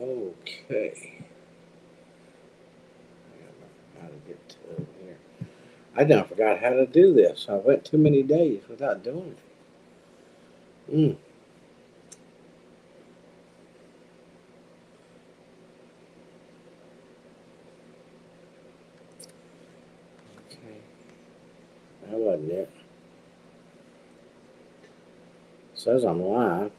Okay. I don't know how to get to it here. I now forgot how to do this. I went too many days without doing it. Okay. That wasn't it. Says I'm live.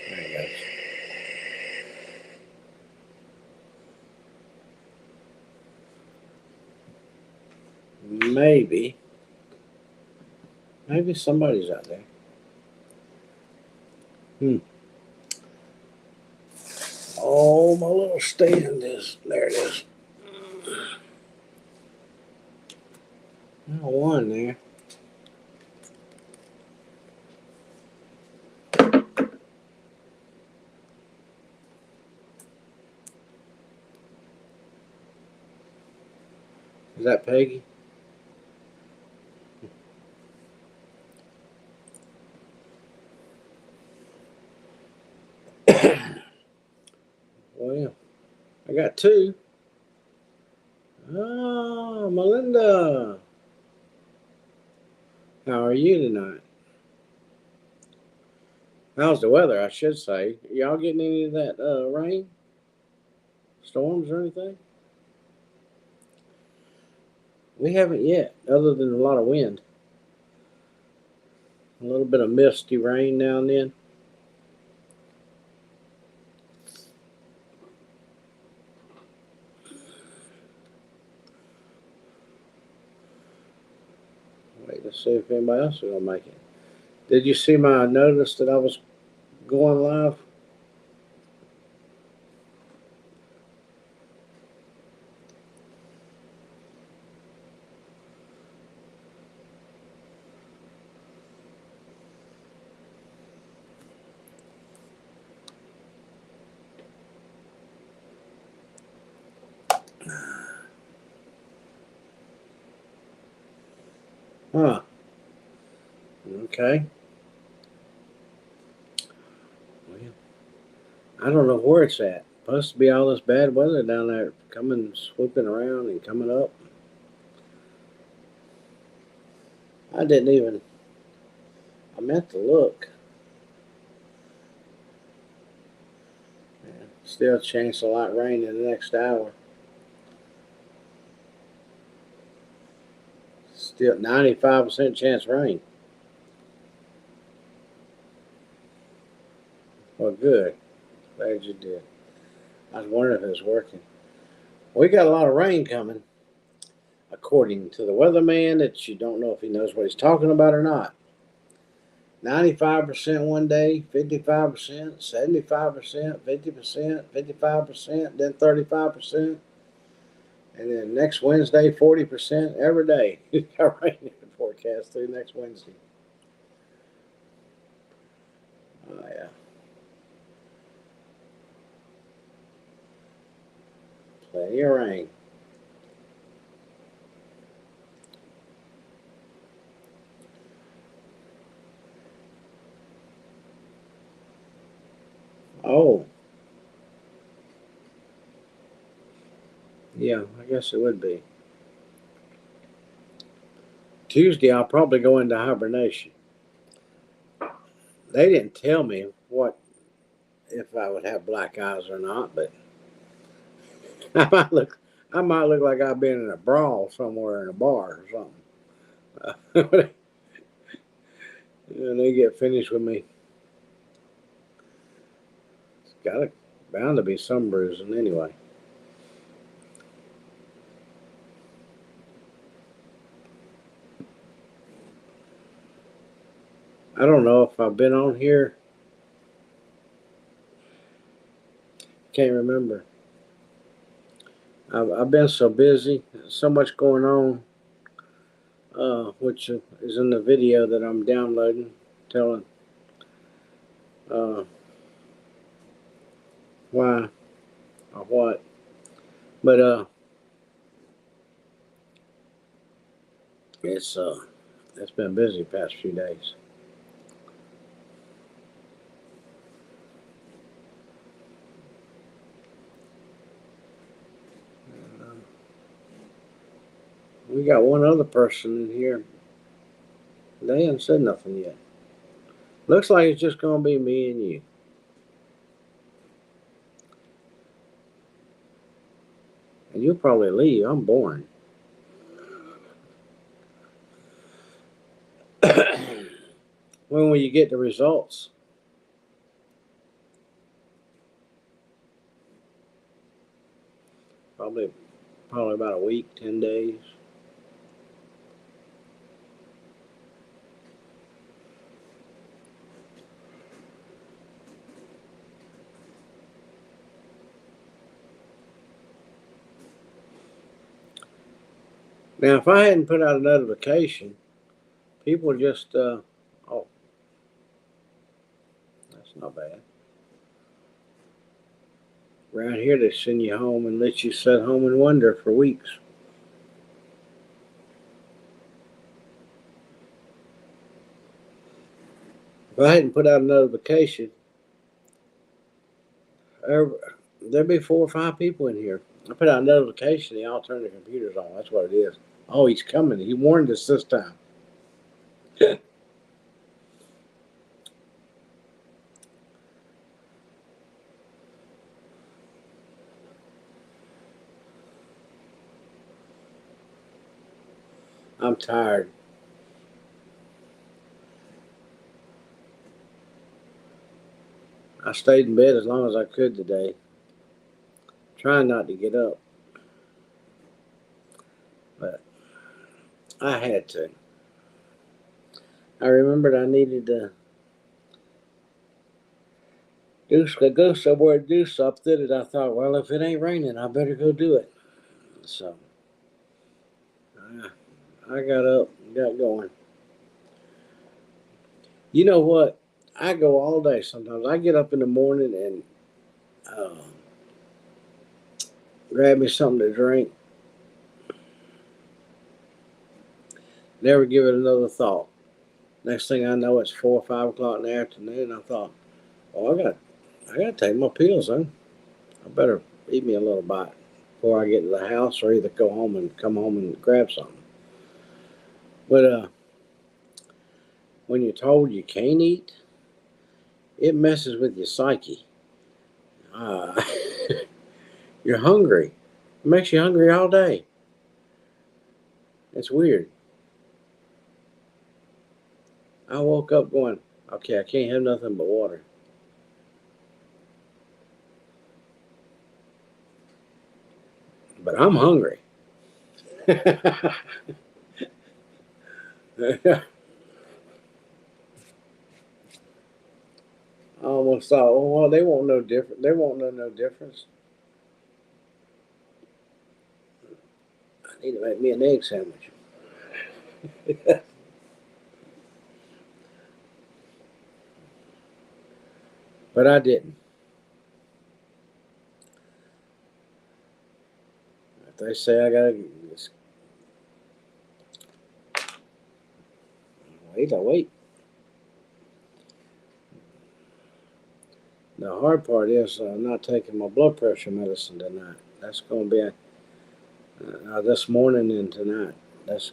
There it goes. Maybe. Maybe somebody's out there. Oh, my little stand is. There it is. One there. Is that Peggy? Well, I got two. Oh, Melinda. How are you tonight? How's the weather, I should say? Y'all getting any of that rain? Storms or anything? We haven't yet, other than a lot of wind. A little bit of misty rain now and then. Wait to see if anybody else is going to make it. Did you see my notice that I was going live? Huh. Okay. Well, I don't know where it's at. Supposed to be all this bad weather down there coming, swooping around and coming up. I didn't even. I meant to look. Yeah, still a chance of light rain in the next hour. Still 95% chance rain. Well, good. Glad you did. I was wondering if it was working. We got a lot of rain coming, according to the weatherman, that you don't know if he knows what he's talking about or not. 95% one day, 55%, 75%, 50%, 55%, then 35%. And then next Wednesday, 40% every day. He's got rain in the forecast through next Wednesday. Oh, yeah. Plenty of rain. Oh, yeah, I guess it would be. Tuesday, I'll probably go into hibernation. They didn't tell me what if I would have black eyes or not, but I might look. I might look like I've been in a brawl somewhere in a bar or something. And they get finished with me. It's got bound to be some bruising anyway. I don't know if I've been on here. Can't remember. I've been so busy, so much going on, which is in the video that I'm downloading, telling uh, why or what. But it's been busy the past few days. And, we got one other person in here. They haven't said nothing yet. Looks like it's just gonna be me and you. And you'll probably leave. I'm boring. When will you get the results? Probably about a week, 10 days. Now, if I hadn't put out a notification, people just oh, that's not bad. Around here, they send you home and let you sit home and wonder for weeks. If I hadn't put out a notification, there'd be 4 or 5 people in here. I put out a notification, they all turn their computers on. That's what it is. Oh, he's coming. He warned us this time. I'm tired. I stayed in bed as long as I could today, trying not to get up, but I had to. I remembered I needed to go somewhere and do something, and I thought, well, if it ain't raining, I better go do it. So I got up, got going. You know what? I go all day sometimes. I get up in the morning and uh, grab me something to drink. Never give it another thought. Next thing I know, it's 4 or 5 o'clock in the afternoon. I thought, oh, I got to take my pills, huh? I better eat me a little bite before I get to the house, or either come home and grab something. But when you're told you can't eat, it messes with your psyche. Uh, you're hungry. It makes you hungry all day. It's weird. I woke up going, okay, I can't have nothing but water. But I'm hungry. I almost thought, oh, well, they won't know different. They won't know no difference. I need to make me an egg sandwich. But I didn't. If they say I gotta just wait, I wait. The hard part is not taking my blood pressure medicine tonight. That's going to be this morning and tonight. That's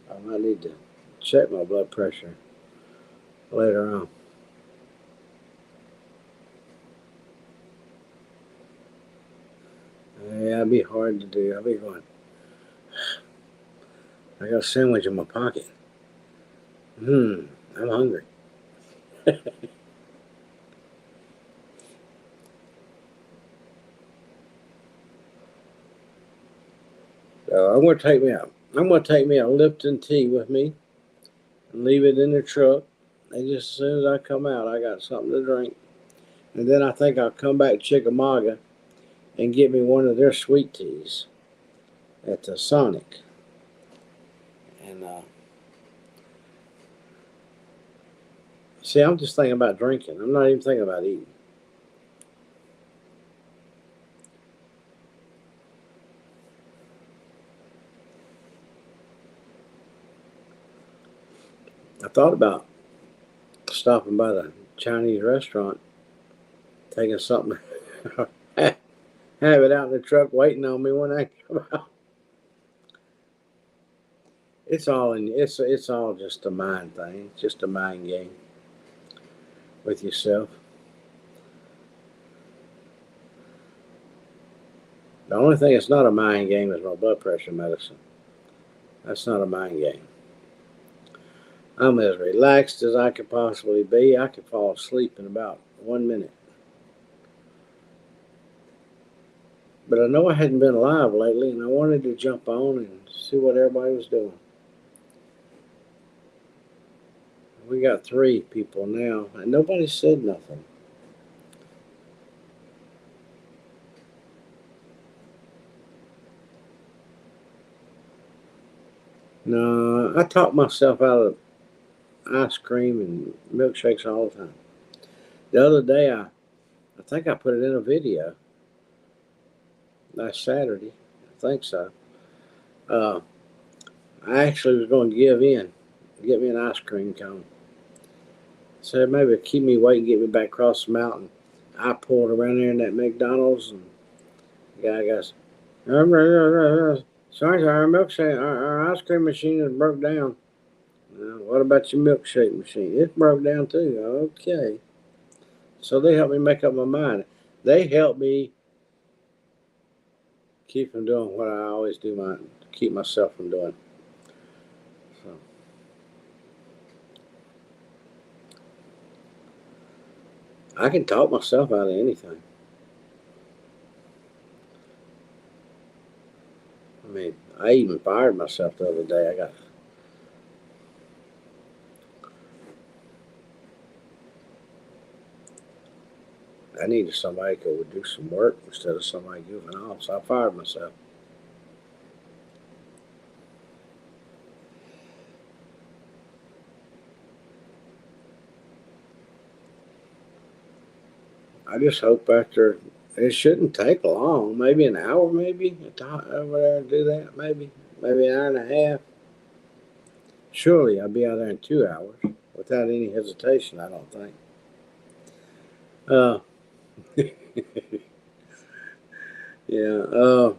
I might need to check my blood pressure later on. Yeah, it'd be hard to do. I'll be going. I got a sandwich in my pocket. I'm hungry. So I'm gonna take me a Lipton tea with me and leave it in the truck. And just as soon as I come out, I got something to drink. And then I think I'll come back to Chickamauga and get me one of their sweet teas at the Sonic. And see, I'm just thinking about drinking. I'm not even thinking about eating. I thought about stopping by the Chinese restaurant, taking something, have it out in the truck waiting on me when I come out. It's all just a mind thing. It's just a mind game with yourself. The only thing that's not a mind game is my blood pressure medicine. That's not a mind game. I'm as relaxed as I could possibly be. I could fall asleep in about 1 minute. But I know I hadn't been alive lately, and I wanted to jump on and see what everybody was doing. We got 3 people now, and nobody said nothing. No, I talk myself out of ice cream and milkshakes all the time. The other day, I think I put it in a video last Saturday. I think so. Uh, I actually was going to give in, get me an ice cream cone. Said maybe keep me waiting, get me back across the mountain. I pulled around there in that McDonald's, and the guy goes, sorry, our milkshake, our ice cream machine is broke down. What about your milkshake machine? It's broke down too. Okay. So they helped me make up my mind. They helped me keep from doing what I always do, keep myself from doing. So I can talk myself out of anything. I mean, I even fired myself the other day. I needed somebody who would do some work instead of somebody goofing off, so I fired myself. I just hope after it shouldn't take long, maybe an hour, maybe over there and do that, maybe an hour and a half. Surely I'll be out there in 2 hours without any hesitation. I don't think. Uh, yeah.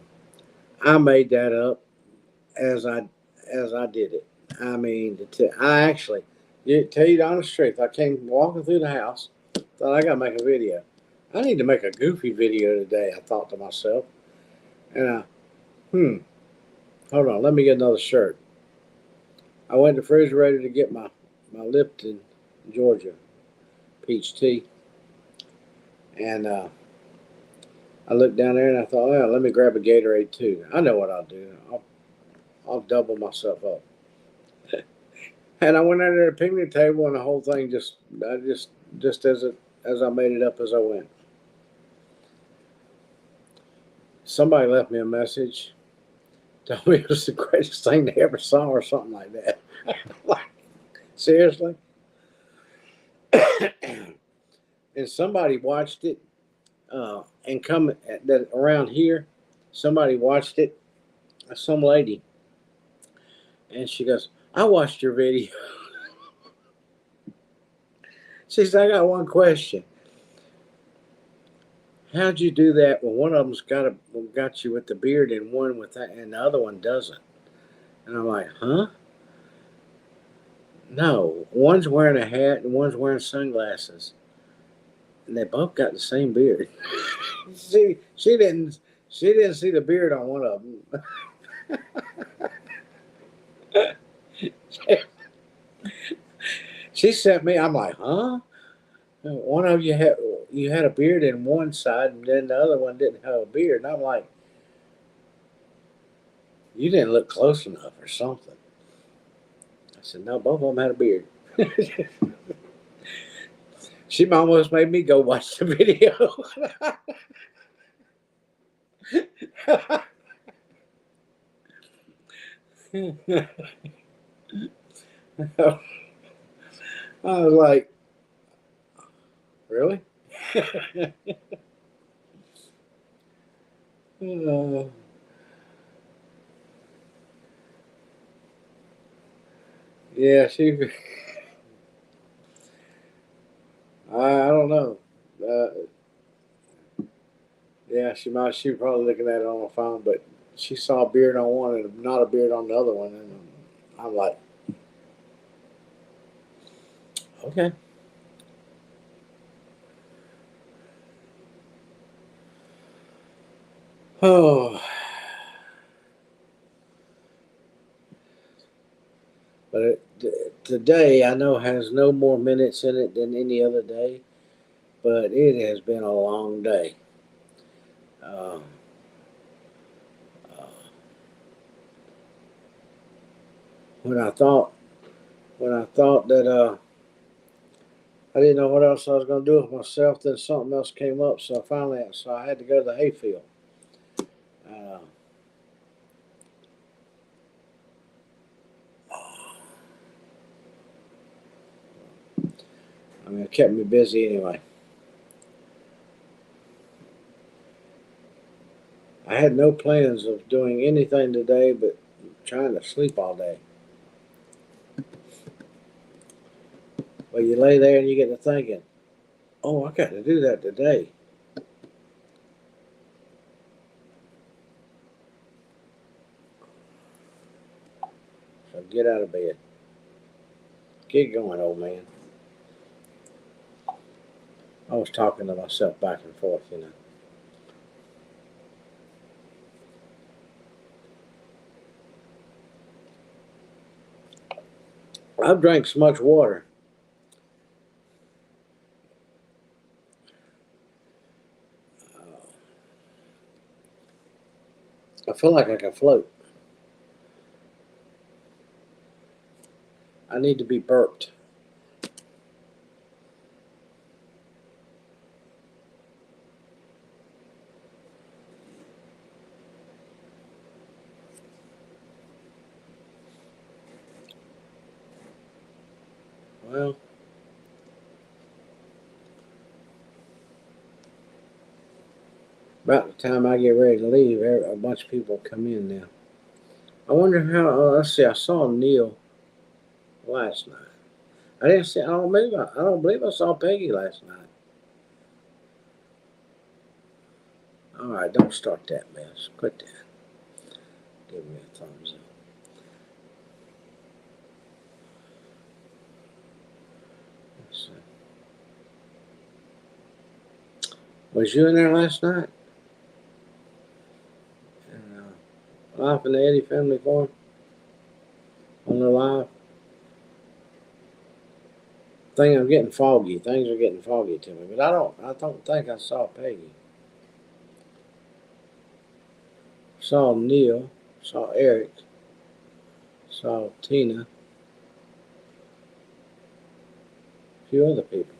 I made that up as I did it. I mean, I actually, tell you the honest truth, I came walking through the house, thought I gotta make a video. I need to make a goofy video today. I thought to myself, and hold on, let me get another shirt. I went to the refrigerator to get my Lipton, Georgia peach tea, and I looked down there and I thought, well, let me grab a Gatorade too. I know what I'll do. I'll double myself up. And I went under the picnic table, and the whole thing just as I made it up as I went. Somebody left me a message, told me it was the greatest thing they ever saw, or something like that. Like, seriously. And somebody watched it, and come that around here, somebody watched it. Some lady, and she goes, "I watched your video." She says, "I got one question. How'd you do that when one of them's got you with the beard and one with that, and the other one doesn't?" And I'm like, "Huh? No, one's wearing a hat and one's wearing sunglasses, and they both got the same beard." She didn't see the beard on one of them. She sent me. I'm like, "Huh? One of you had a beard in one side, and then the other one didn't have a beard." And I'm like, "You didn't look close enough, or something." I said, "No, both of them had a beard." She almost made me go watch the video. I was like, "Really?" Uh, yeah, she. I don't know. Yeah, she probably looking at it on her phone, but she saw a beard on one and not a beard on the other one, and I'm like, okay. Oh, but today I know has no more minutes in it than any other day, but it has been a long day. Uh, uh, when I thought when I thought that I didn't know what else I was going to do with myself, then something else came up, so I had to go to the hayfield. Uh, I mean, it kept me busy anyway. I had no plans of doing anything today but trying to sleep all day. Well, you lay there and you get to thinking, oh, I got to do that today. So get out of bed. Get going, old man. I was talking to myself back and forth, you know. I've drank so much water. I feel like I can float. I need to be burped. Well, about the time I get ready to leave, a bunch of people come in now. I wonder how. Let's see. I saw Neil last night. I didn't see. I don't believe I saw Peggy last night. All right, don't start that mess. Quit that. Give me a thumbs up. Let's see. Was you in there last night? Life in the Eddie Family Farm on the live thing. I'm getting foggy. Things are getting foggy to me, but I don't think I saw Peggy. Saw Neil. Saw Eric. Saw Tina. A few other people,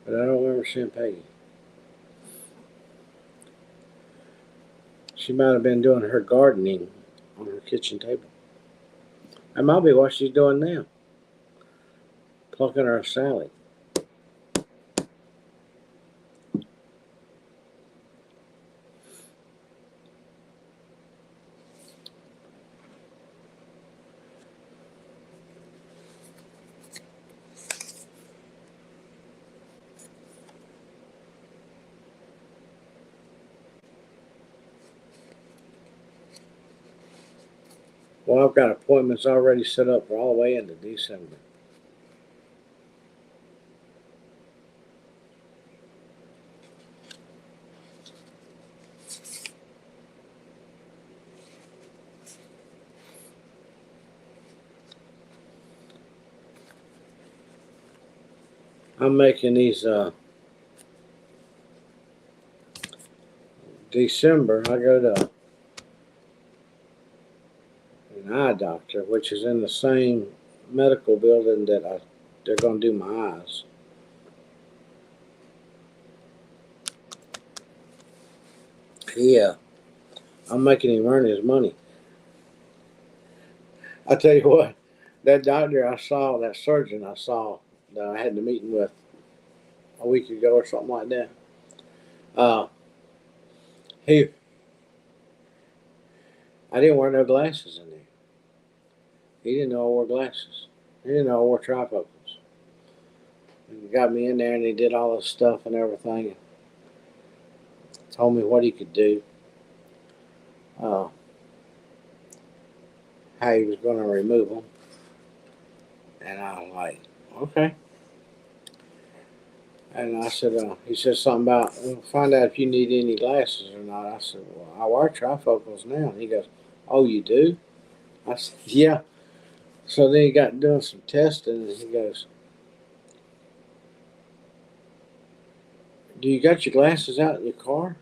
but I don't remember seeing Peggy. She might have been doing her gardening on her kitchen table. That might be what she's doing now, plucking her salad. Well, I've got appointments already set up for all the way into December. I'm making these December. I go to an eye doctor, which is in the same medical building they're going to do my eyes. Yeah, I'm making him earn his money. I tell you what, that doctor I saw, that surgeon I saw that I had the meeting with a week ago or something like that. Uh, he, I didn't wear no glasses in there. He didn't know I wore glasses. He didn't know I wore trifocals. He got me in there and he did all this stuff and everything. Told me what he could do. How he was going to remove them. And I was like, okay. And I said, he said something about, find out if you need any glasses or not. I said, well, I wear trifocals now. And he goes, oh, you do? I said, yeah. So then he got doing some testing and he goes, do you got your glasses out in your car?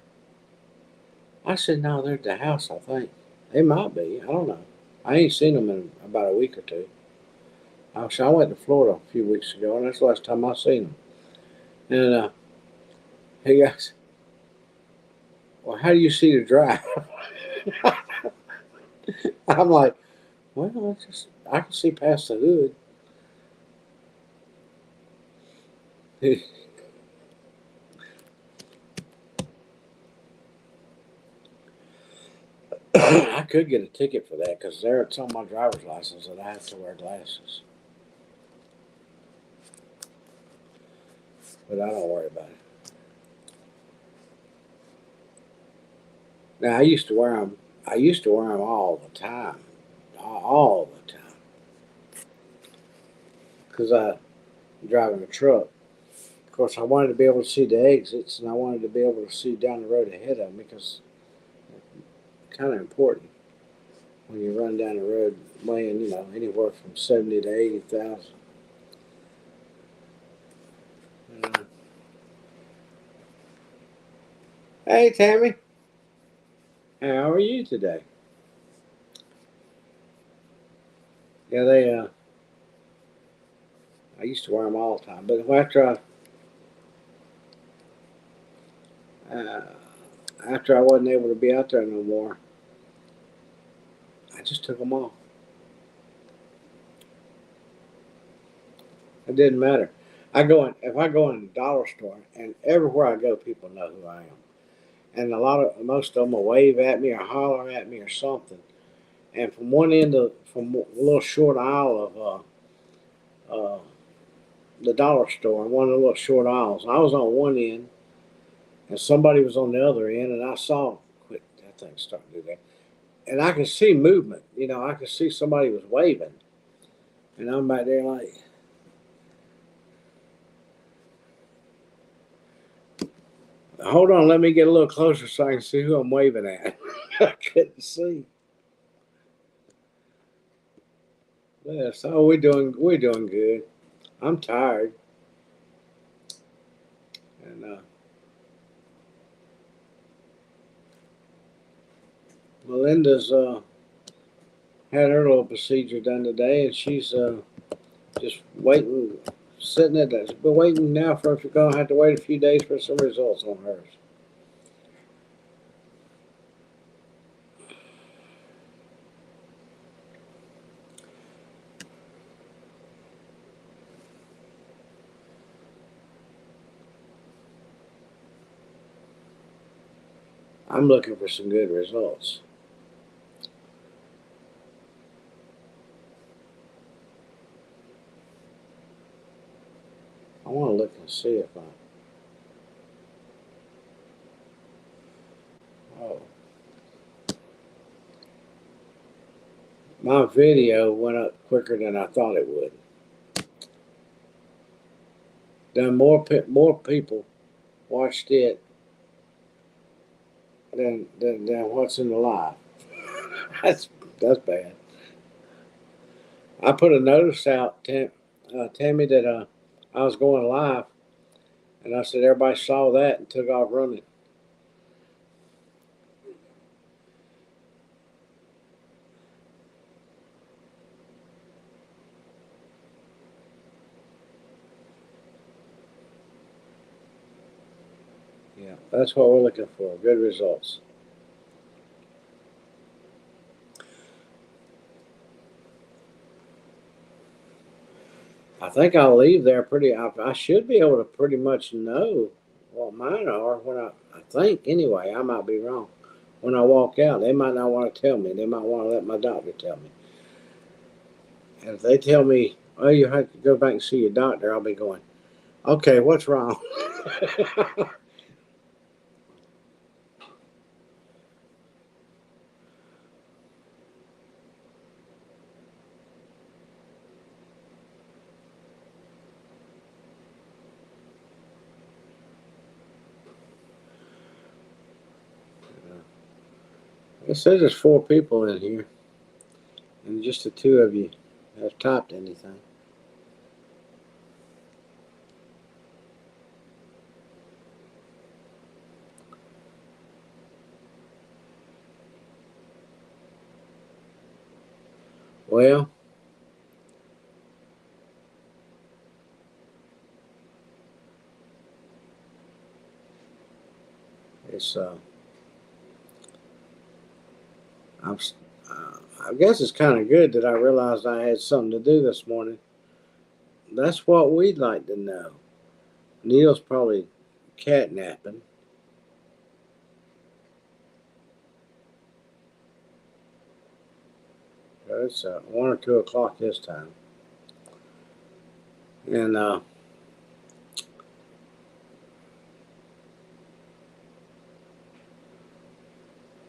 I said, no, they're at the house, I think. They might be. I don't know. I ain't seen them in about a week or two. I went to Florida a few weeks ago, and that's the last time I seen them. And he goes, well, how do you see to drive? I'm like, well, I can see past the hood. I could get a ticket for that because it's on my driver's license that I have to wear glasses. But I don't worry about it. Now I used to wear them. I used to wear them all the time, all the time, because I driving a truck. Of course, I wanted to be able to see the exits, and I wanted to be able to see down the road ahead of me because it's kind of important when you run down the road weighing, anywhere from 70 to 80,000. Hey, Tammy. How are you today? Yeah, I used to wear them all the time, but after I wasn't able to be out there no more, I just took them off. It didn't matter. If I go in the dollar store, and everywhere I go, people know who I am, and most of them will wave at me or holler at me or something. And from one end from a little short aisle of the dollar store, one of the little short aisles, I was on one end, and somebody was on the other end, and I saw, quit that thing starting to do that, and I could see movement. I could see somebody was waving, and I'm back there like, hold on, let me get a little closer so I can see who I'm waving at. I couldn't see. Yeah, so we're doing good. I'm tired, and Melinda's had her little procedure done today, and she's just waiting, sitting at that. But waiting now for if you're gonna have to wait a few days for some results on hers. I'm looking for some good results. I want to look and see if oh, my video went up quicker than I thought it would. Then more people watched it than what's in the live. that's bad. I put a notice out, Tammy, that I was going live, and I said everybody saw that and took off running. Yeah, that's what we're looking for. Good results. I think I'll leave there I should be able to pretty much know what mine are I think anyway. I might be wrong. When I walk out, they might not want to tell me. They might want to let my doctor tell me. And if they tell me, oh, you have to go back and see your doctor, I'll be going, Okay, what's wrong? It says there's 4 people in here, and just the 2 of you have typed anything. Well, it's I'm I guess it's kind of good that I realized I had something to do this morning. That's what we'd like to know. Neil's probably catnapping. It's 1 or 2 o'clock this time, and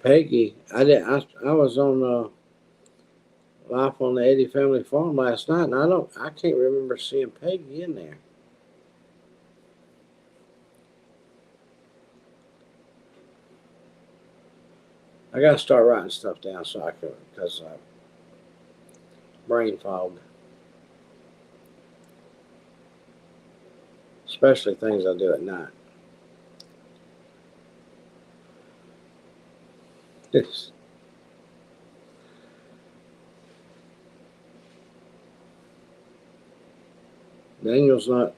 Peggy, I did. I was on Life on the Eddie Family Farm last night, and I can't remember seeing Peggy in there. I gotta start writing stuff down so I can, because brain fog, especially things I do at night. It's, Daniel's not.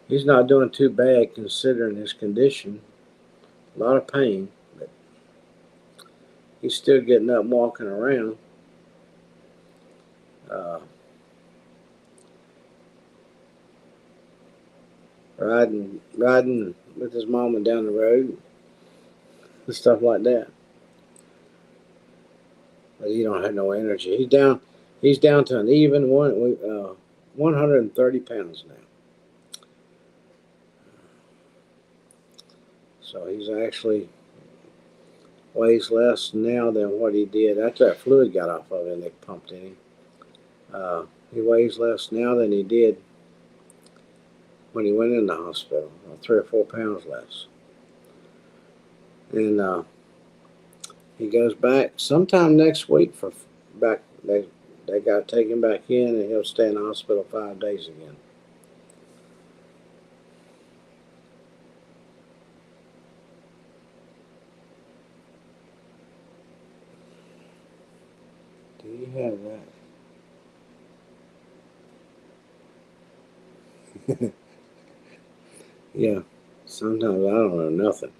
He's not doing too bad considering his condition. A lot of pain, but he's still getting up and walking around. Uh, riding with his mama down the road and stuff like that. But he don't have no energy. He's down. He's down to an even 130 pounds now. So he's actually weighs less now than what he did after that fluid got off of him. They pumped in him. He weighs less now than he did when he went in the hospital. 3 or 4 pounds less. And he goes back sometime next week for back. They got to take him back in, and he'll stay in the hospital 5 days again. Do you have that? Yeah. Sometimes I don't know nothing.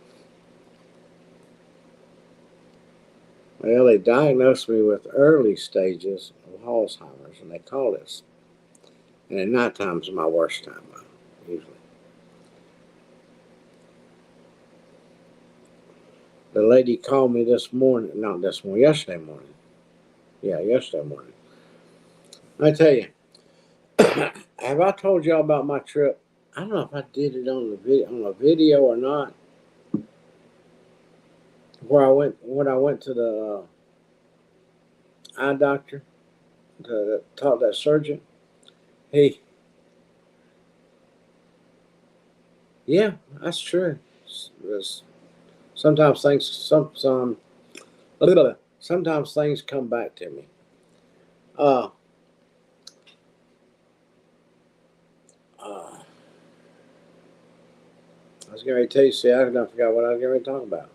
Well, they diagnosed me with early stages of Alzheimer's, and they call it. And at night time's my worst time, usually. The lady called me this morning, not this morning, yesterday morning. Yeah, yesterday morning. I tell you, have I told y'all about my trip? I don't know if I did it on a video or not. When I went to the eye doctor to talk to that surgeon. He, yeah, that's true. It's- Sometimes things sometimes things come back to me. Uh, uh, I was going to tell you. See, I forgot what I was going to talk about.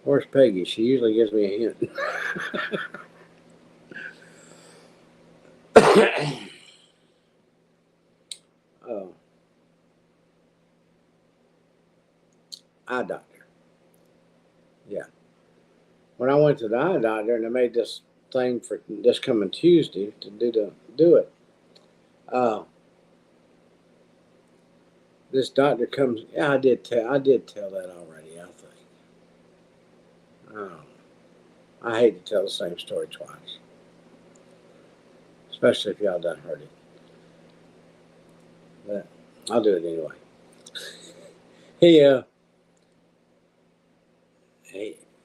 Where's Peggy? She usually gives me a hint. Oh, eye doctor. Yeah. When I went to the eye doctor and they made this thing for this coming Tuesday to do it. Uh, this doctor comes. Yeah, I did tell that already. I think. Oh, I hate to tell the same story twice. especially if y'all done heard it. But I'll do it anyway. He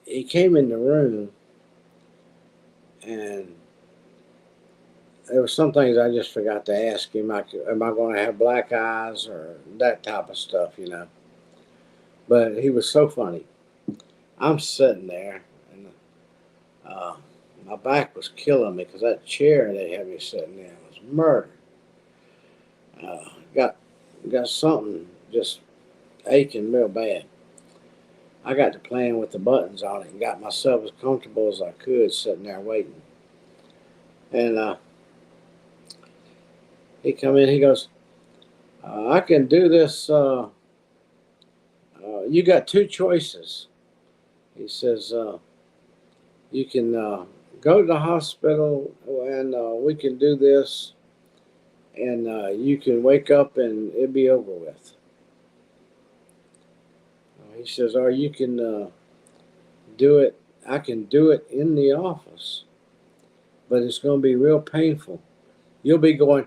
he came in the room, and there were some things I just forgot to ask him. Like, am I going to have black eyes or that type of stuff, you know? But he was so funny. I'm sitting there, and my back was killing me because that chair they had me sitting in was murder. Uh, got something just aching real bad. I got to playing with the buttons on it and got myself as comfortable as I could sitting there waiting. And he come in, he goes, I can do this. You got two choices. He says, you can go to the hospital and we can do this, and you can wake up and it'll be over with. He says, or you can do it. I can do it in the office, but it's going to be real painful. You'll be going.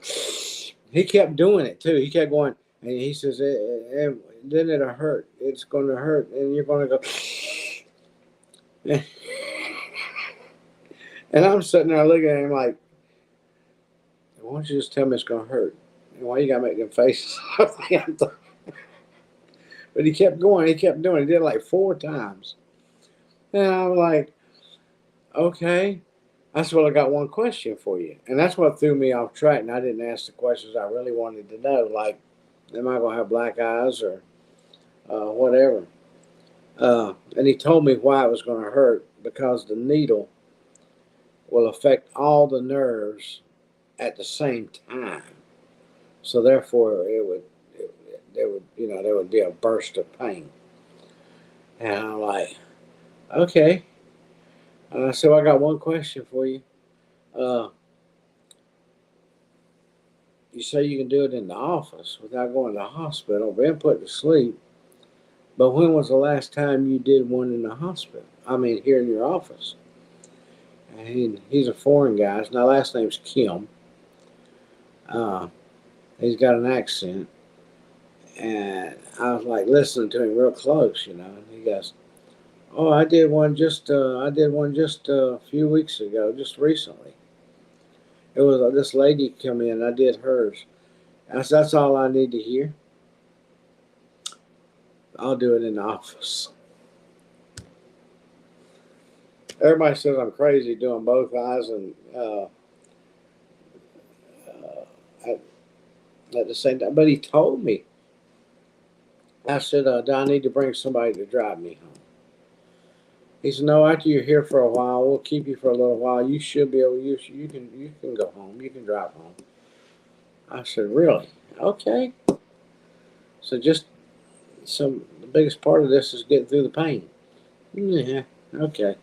He kept doing it too. He kept going, and he says, then it'll hurt. It's going to hurt, and you're going to go. And I'm sitting there looking at him like, why don't you just tell me it's going to hurt? And why you got to make them faces? But he kept going. He kept doing it. He did it like 4 times. And I'm like, okay. That's what I got one question for you. And that's what threw me off track. And I didn't ask the questions I really wanted to know. Like, am I going to have black eyes or whatever? And he told me why it was going to hurt. Because the needle will affect all the nerves at the same time. So therefore, there would be a burst of pain. And I'm like, okay. So I got one question for you. You say you can do it in the office without going to the hospital, being put to sleep. But when was the last time you did one in the hospital? I mean, here in your office. And he's a foreign guy. His last name's Kim. He's got an accent. And I was like listening to him real close, you know. And he goes, "Oh, I did one just a few weeks ago, just recently. It was this lady come in. I did hers. That's all I need to hear. I'll do it in the office." Everybody says I'm crazy doing both eyes and at the same time. But he told me. I said, "Do I need to bring somebody to drive me home?" He said, "No. After you're here for a while, we'll keep you for a little while. You should be able. You can go home. You can drive home." I said, "Really? Okay." So just the biggest part of this is getting through the pain. Yeah. Okay.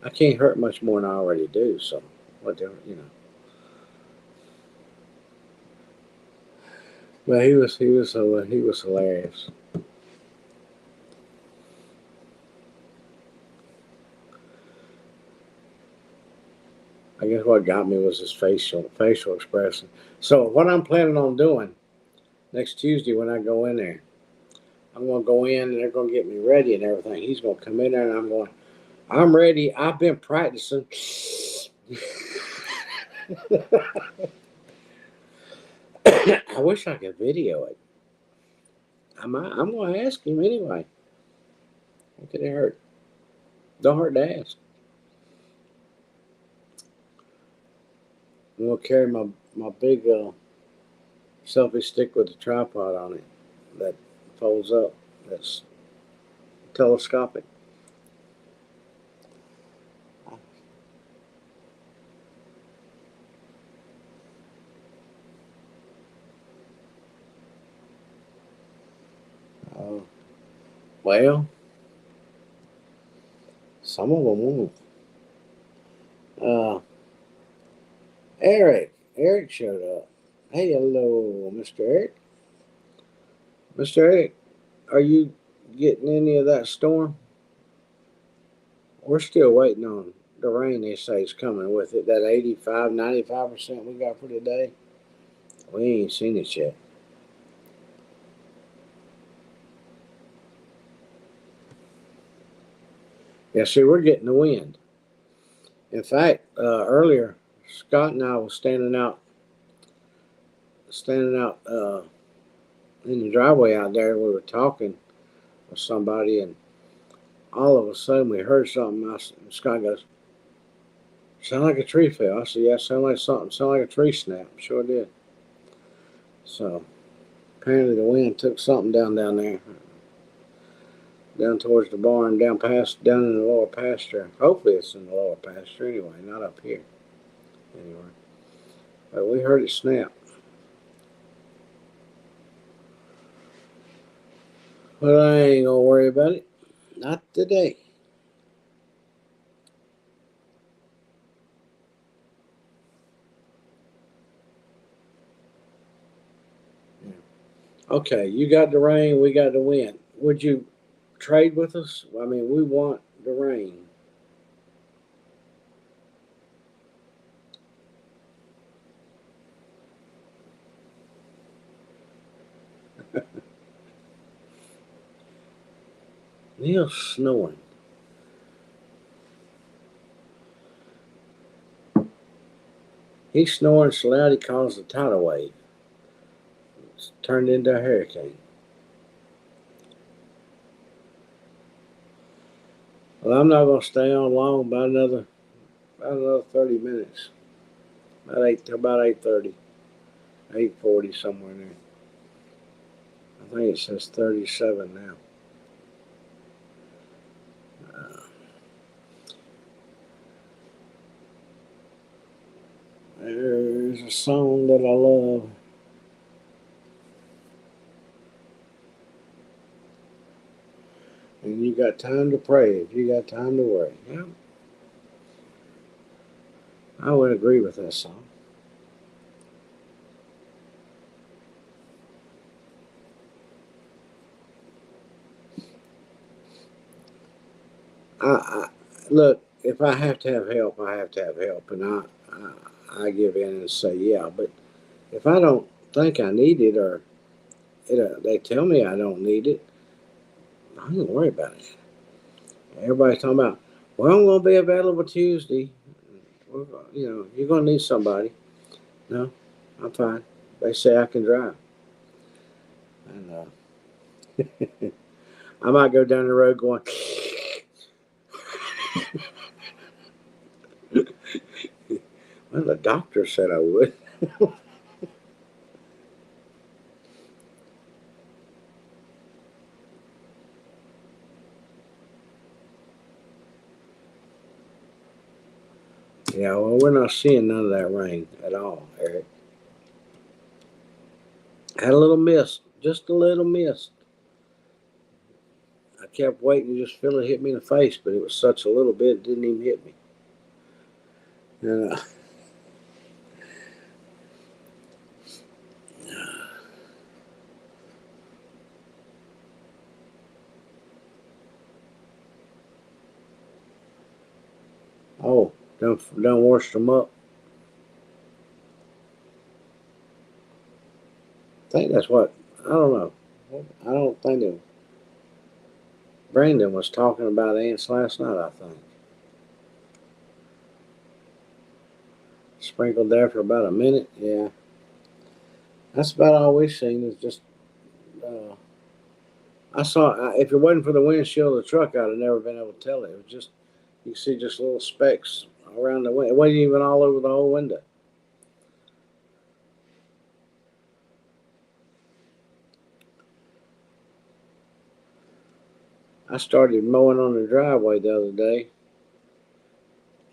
I can't hurt much more than I already do. So whatever, you know. But he was hilarious. I guess what got me was his facial expression. So what I'm planning on doing next Tuesday when I go in there, I'm gonna go in and they're gonna get me ready and everything. He's gonna come in there and I'm ready. I've been practicing. I wish I could video it. I'm gonna ask him anyway. What could it hurt? Don't hurt to ask. I'm gonna carry my big selfie stick with a tripod on it that folds up. That's telescopic. Uh, well, some of them won't. Uh, Eric showed up. Hey, hello, Mr. Eric. Mr. Eric, are you getting any of that storm? We're still waiting on the rain they say is coming with it. That 85, 95% we got for today, we ain't seen it yet. Yeah, see, we're getting the wind. In fact, earlier, Scott and I was standing out in the driveway out there. We were talking with somebody, and all of a sudden we heard something. And Scott goes, "Sound like a tree fell." I said, "Yeah, sound like something. Sound like a tree snap." Sure did. So apparently the wind took something down there, down towards the barn, down in the lower pasture. Hopefully it's in the lower pasture anyway, not up here anyway. But we heard it snap. But I ain't gonna worry about it. Not today. Okay, you got the rain, we got the wind. Would you trade with us? I mean, we want the rain. Neil's snoring. He's snoring so loud he caused a tidal wave. It's turned into a hurricane. Well, I'm not gonna stay on long. About another 30 minutes. About 8:30, 8:40 somewhere in there. I think it says 37 now. Uh, there's a song that I love. And you got time to pray if you got time to worry. Yeah, I would agree with that song. I look, if I have to have help, I have to have help, and I give in and say yeah. But if I don't think I need it, or they tell me I don't need it, I don't worry about it. Everybody's talking about, well, I'm going to be available Tuesday. Well, you're going to need somebody. No, I'm fine. They say I can drive, and I might go down the road going. Well, the doctor said I would. Yeah, well, we're not seeing none of that rain at all, Eric. Had a little mist, just a little mist. I kept waiting to just feel it hit me in the face, but it was such a little bit, it didn't even hit me. And, oh, done washed them up. I think that's what, I don't know. I don't think that Brandon was talking about ants last night, I think. Sprinkled there for about a minute, yeah. That's about all we've seen is just, uh, if it wasn't for the windshield of the truck, I'd have never been able to tell it. It was just, you see just little specks around the window. It wasn't even all over the whole window. I started mowing on the driveway the other day,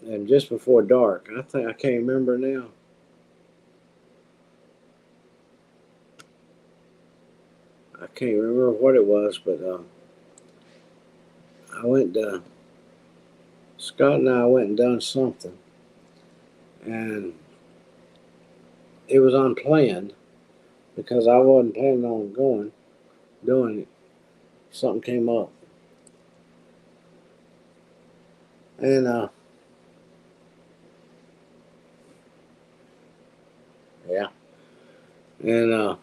and just before dark, I can't remember now. I can't remember what it was, but I went to Scott and I went and done something, and it was unplanned because I wasn't planning on doing it. Something came up, and And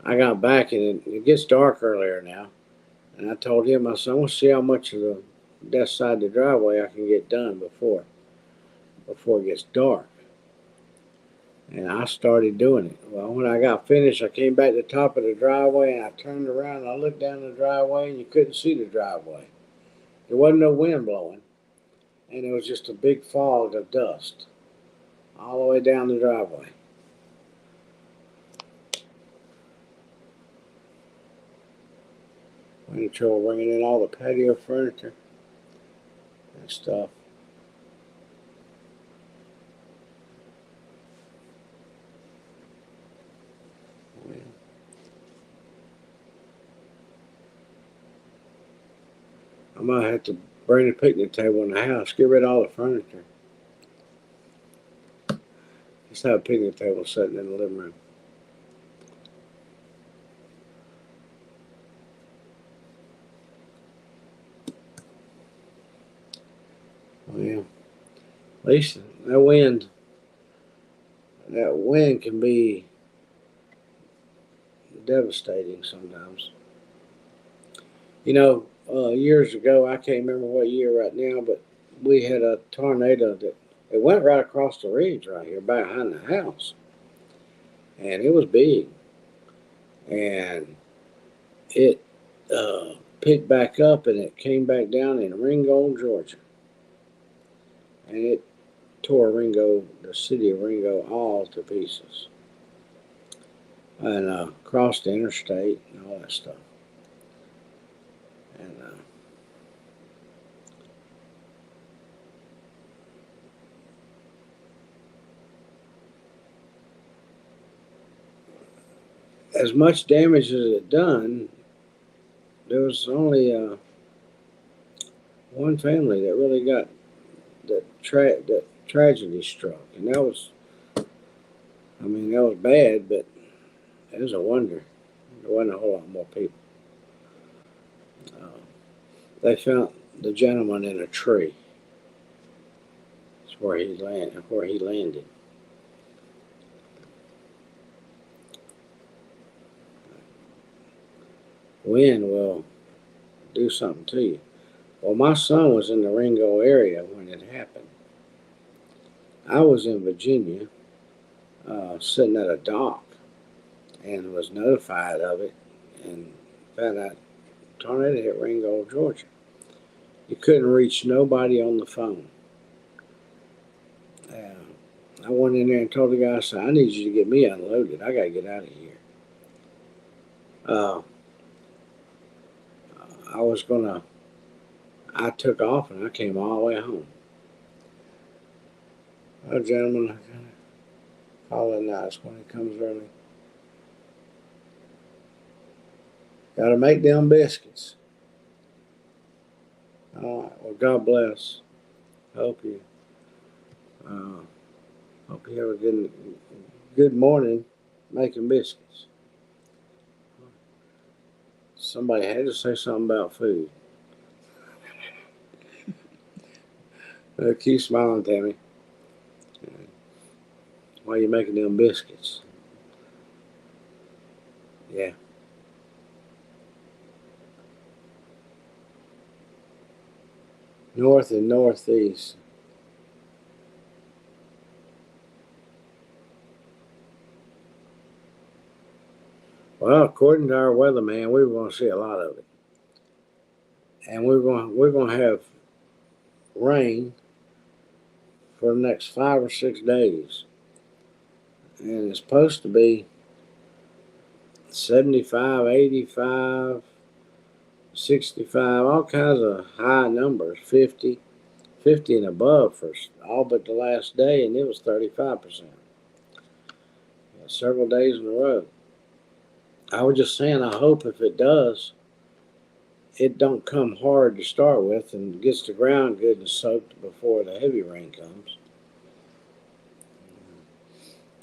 I got back, and it gets dark earlier now. And I told him, I said, I want to see how much of the that side of the driveway I can get done before it gets dark. And I started doing it. Well, when I got finished, I came back to the top of the driveway, and I turned around and I looked down the driveway, and you couldn't see the driveway. There wasn't no wind blowing, and it was just a big fog of dust all the way down the driveway. We had trouble bringing in all the patio furniture and stuff. I might have to bring a picnic table in the house, get rid of all the furniture. Just have a picnic table sitting in the living room. Well, at least that wind can be devastating sometimes. You know, years ago, I can't remember what year right now, but we had a tornado that it went right across the ridge right here behind the house, and it was big, and it picked back up and it came back down in Ringgold, Georgia, and it tore the city of Ringo, all to pieces, and crossed the interstate and all that stuff. And as much damage as it done, there was only one family that really got that tragedy struck, and that was, I mean, that was bad, but it was a wonder there wasn't a whole lot more people. Uh, they found the gentleman in a tree. That's where he landed. Wind will do something to you. Well, my son was in the Ringo area when it happened. I was in Virginia, sitting at a dock, and was notified of it, and found out tornado hit Ringgold, Georgia. You couldn't reach nobody on the phone. I went in there and told the guy, I said, I need you to get me unloaded. I got to get out of here. Uh, I was going to, I took off and I came all the way home. A gentleman, I kind of call it nice when he comes early. Got to make them biscuits. All right. Well, God bless. Hope you have a good morning making biscuits. Somebody had to say something about food. Keep smiling, Tammy. Why are you making them biscuits? Yeah. North and northeast. Well, according to our weatherman, we were going to see a lot of it, and we're going to have rain for the next 5 or 6 days, and it's supposed to be 75, 85, 65, all kinds of high numbers, 50 and above for all but the last day, and it was 35%. Several days in a row. I was just saying, I hope if it does, it don't come hard to start with and gets the ground good and soaked before the heavy rain comes.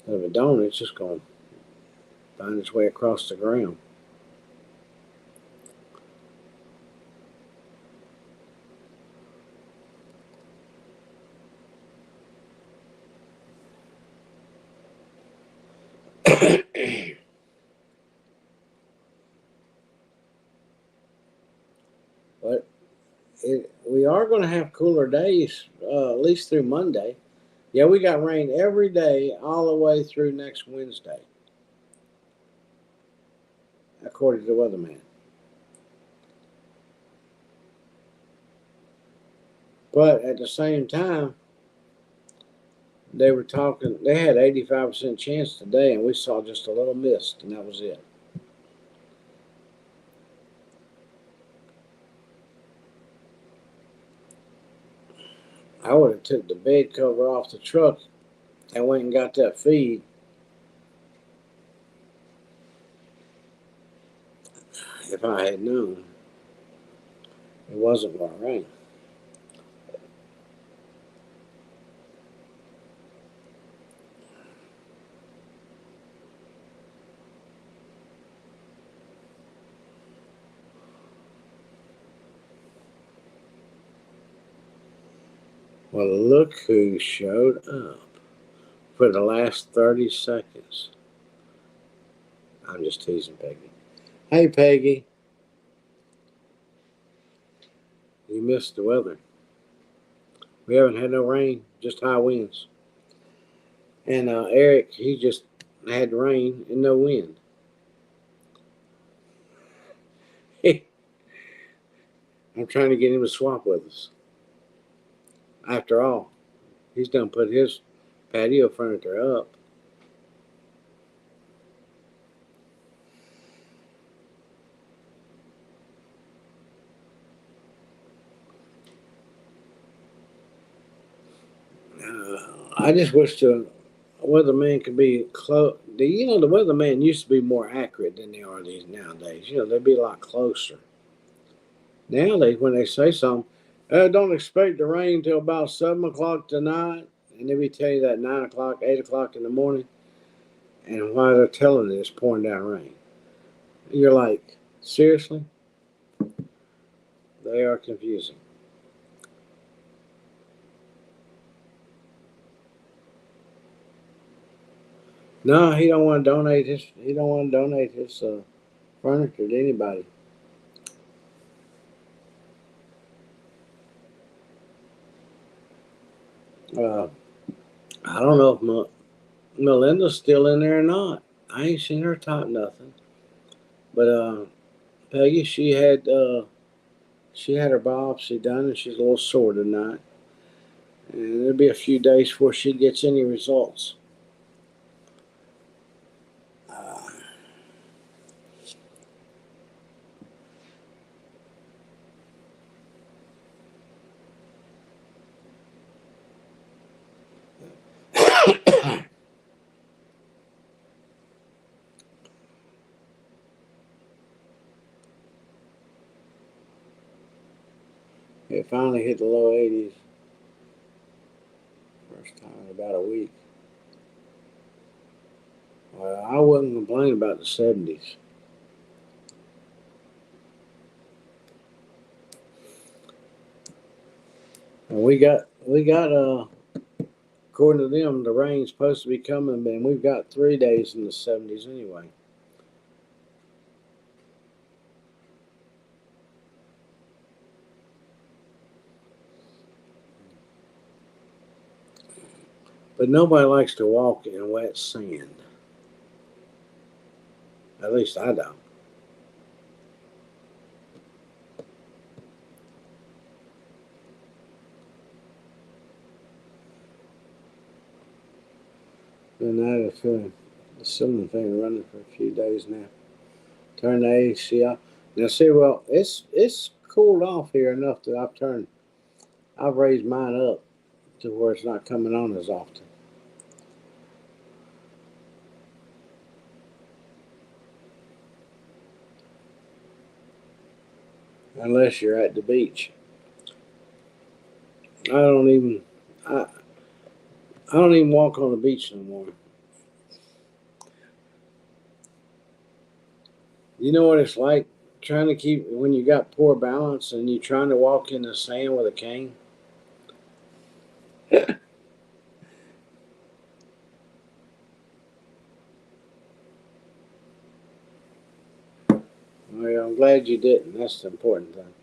If it don't, it's just going to find its way across the ground. going to have cooler days, at least through Monday. Yeah, we got rain every day all the way through next Wednesday, according to the weatherman. But at the same time, they were talking, they had 85% chance today, and we saw just a little mist, and that was it. I would have took the bed cover off the truck and went and got that feed if I had known it wasn't going to rain. Well, look who showed up for the last 30 seconds. I'm just teasing Peggy. Hey, Peggy, you missed the weather. We haven't had no rain, just high winds. And Eric, he just had rain and no wind. I'm trying to get him to swap with us. After all, he's done put his patio furniture up. I just wish the weatherman could be close. You know, the weatherman used to be more accurate than they are these nowadays. You know, they'd be a lot closer. Nowadays, when they say something, don't expect to rain till about 7 o'clock tonight, and they be telling you that 9 o'clock, 8 o'clock in the morning, and while they're telling it, it's pouring down rain. You're like, seriously? They are confusing. No, he don't want to donate his. He don't want to donate his furniture to anybody. Uh, I don't know if Melinda's still in there or not. I ain't seen her type nothing. But Peggy, she had her biopsy done, and she's a little sore tonight. And it'll be a few days before she gets any results. Uh, it finally hit the low 80s. First time in about a week. I wouldn't complain about the 70s. And we got according to them, the rain's supposed to be coming, and we've got 3 days in the 70s anyway. But nobody likes to walk in wet sand. At least I don't. And I had a feeling the ceiling fan running for a few days now. Turn the AC off. Now see, well, it's cooled off here enough that I've raised mine up to where it's not coming on as often. Unless you're at the beach. I don't even I I don't even walk on the beach no more. You know what it's like trying to keep when you got poor balance and you're trying to walk in the sand with a cane. Well, I'm glad you didn't. That's the important thing.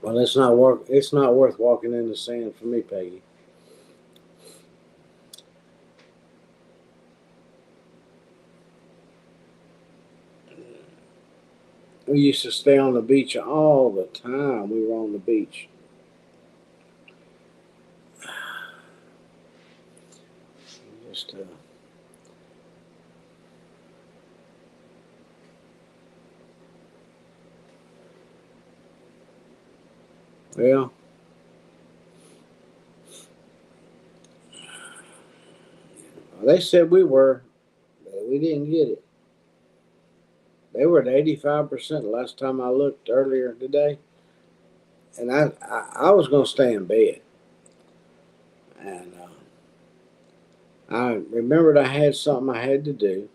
Well, it's not work. It's not worth walking in the sand for me, Peggy. We used to stay on the beach all the time. We were on the beach. Just well, they said we were, but we didn't get it. They were at 85% last time I looked earlier today, and I was gonna stay in bed, and I remembered I had something I had to do,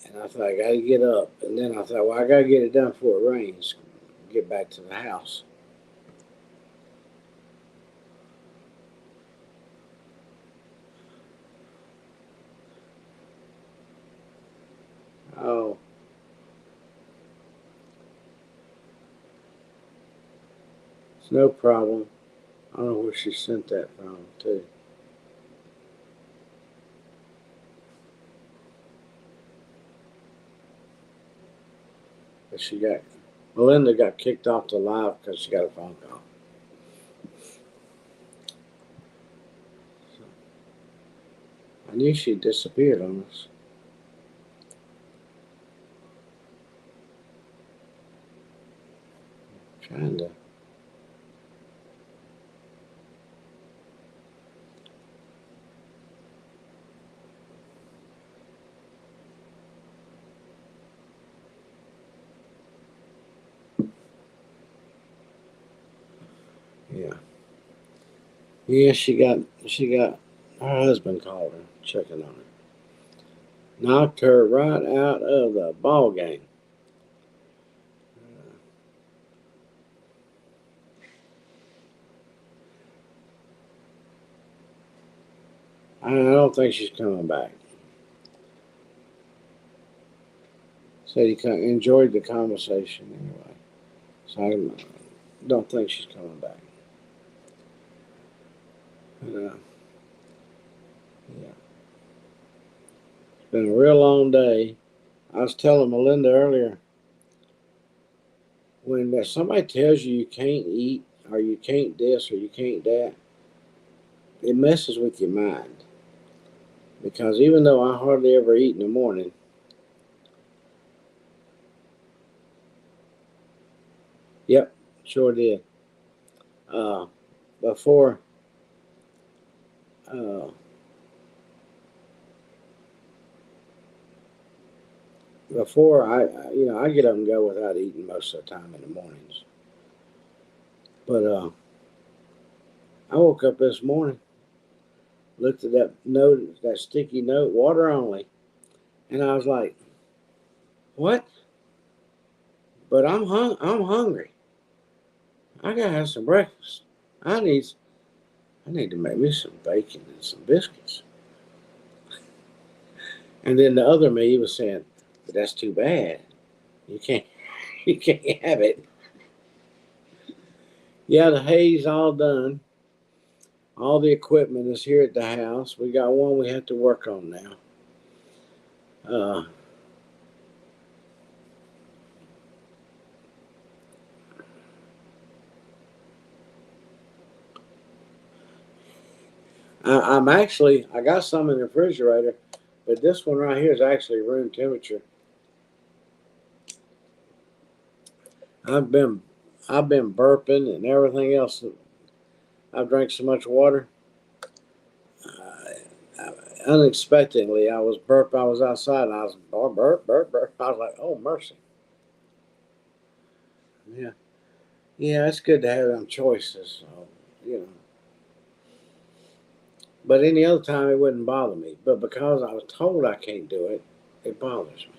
and I thought I got to get up, and then I thought, well, I got to get it done before it rains, get back to the house. Oh, it's no problem. I don't know where she sent that from, too. But Melinda got kicked off the live because she got a phone call. I knew she disappeared on us. Trying to. Yeah. Yeah, she got her husband called her, checking on her. Knocked her right out of the ball game. I don't think she's coming back. Said he enjoyed the conversation anyway. So I don't think she's coming back. But, yeah, it's been a real long day. I was telling Melinda earlier, when somebody tells you you can't eat or you can't this or you can't that, it messes with your mind. Because even though I hardly ever eat in the morning, yep, sure did. Uh, before uh, before I get up and go without eating most of the time in the mornings. But I woke up this morning, looked at that note, that sticky note, water only, and I was like, "What?" But I'm hungry. I gotta have some breakfast. I need I need to make me some bacon and some biscuits. And then the other me was saying, "But that's too bad. You can't you can't have it." Yeah, the hay's all done. All the equipment is here at the house. We got one we have to work on now. Uh, I got some in the refrigerator, but this one right here is actually room temperature. I've been I've been burping and everything else. I've drank so much water. Uh, Unexpectedly, I was burp. I was outside and I was burp, burp, burp. I was like, "Oh mercy!" Yeah, yeah. It's good to have them choices. So, you know, but any other time it wouldn't bother me. But because I was told I can't do it, it bothers me.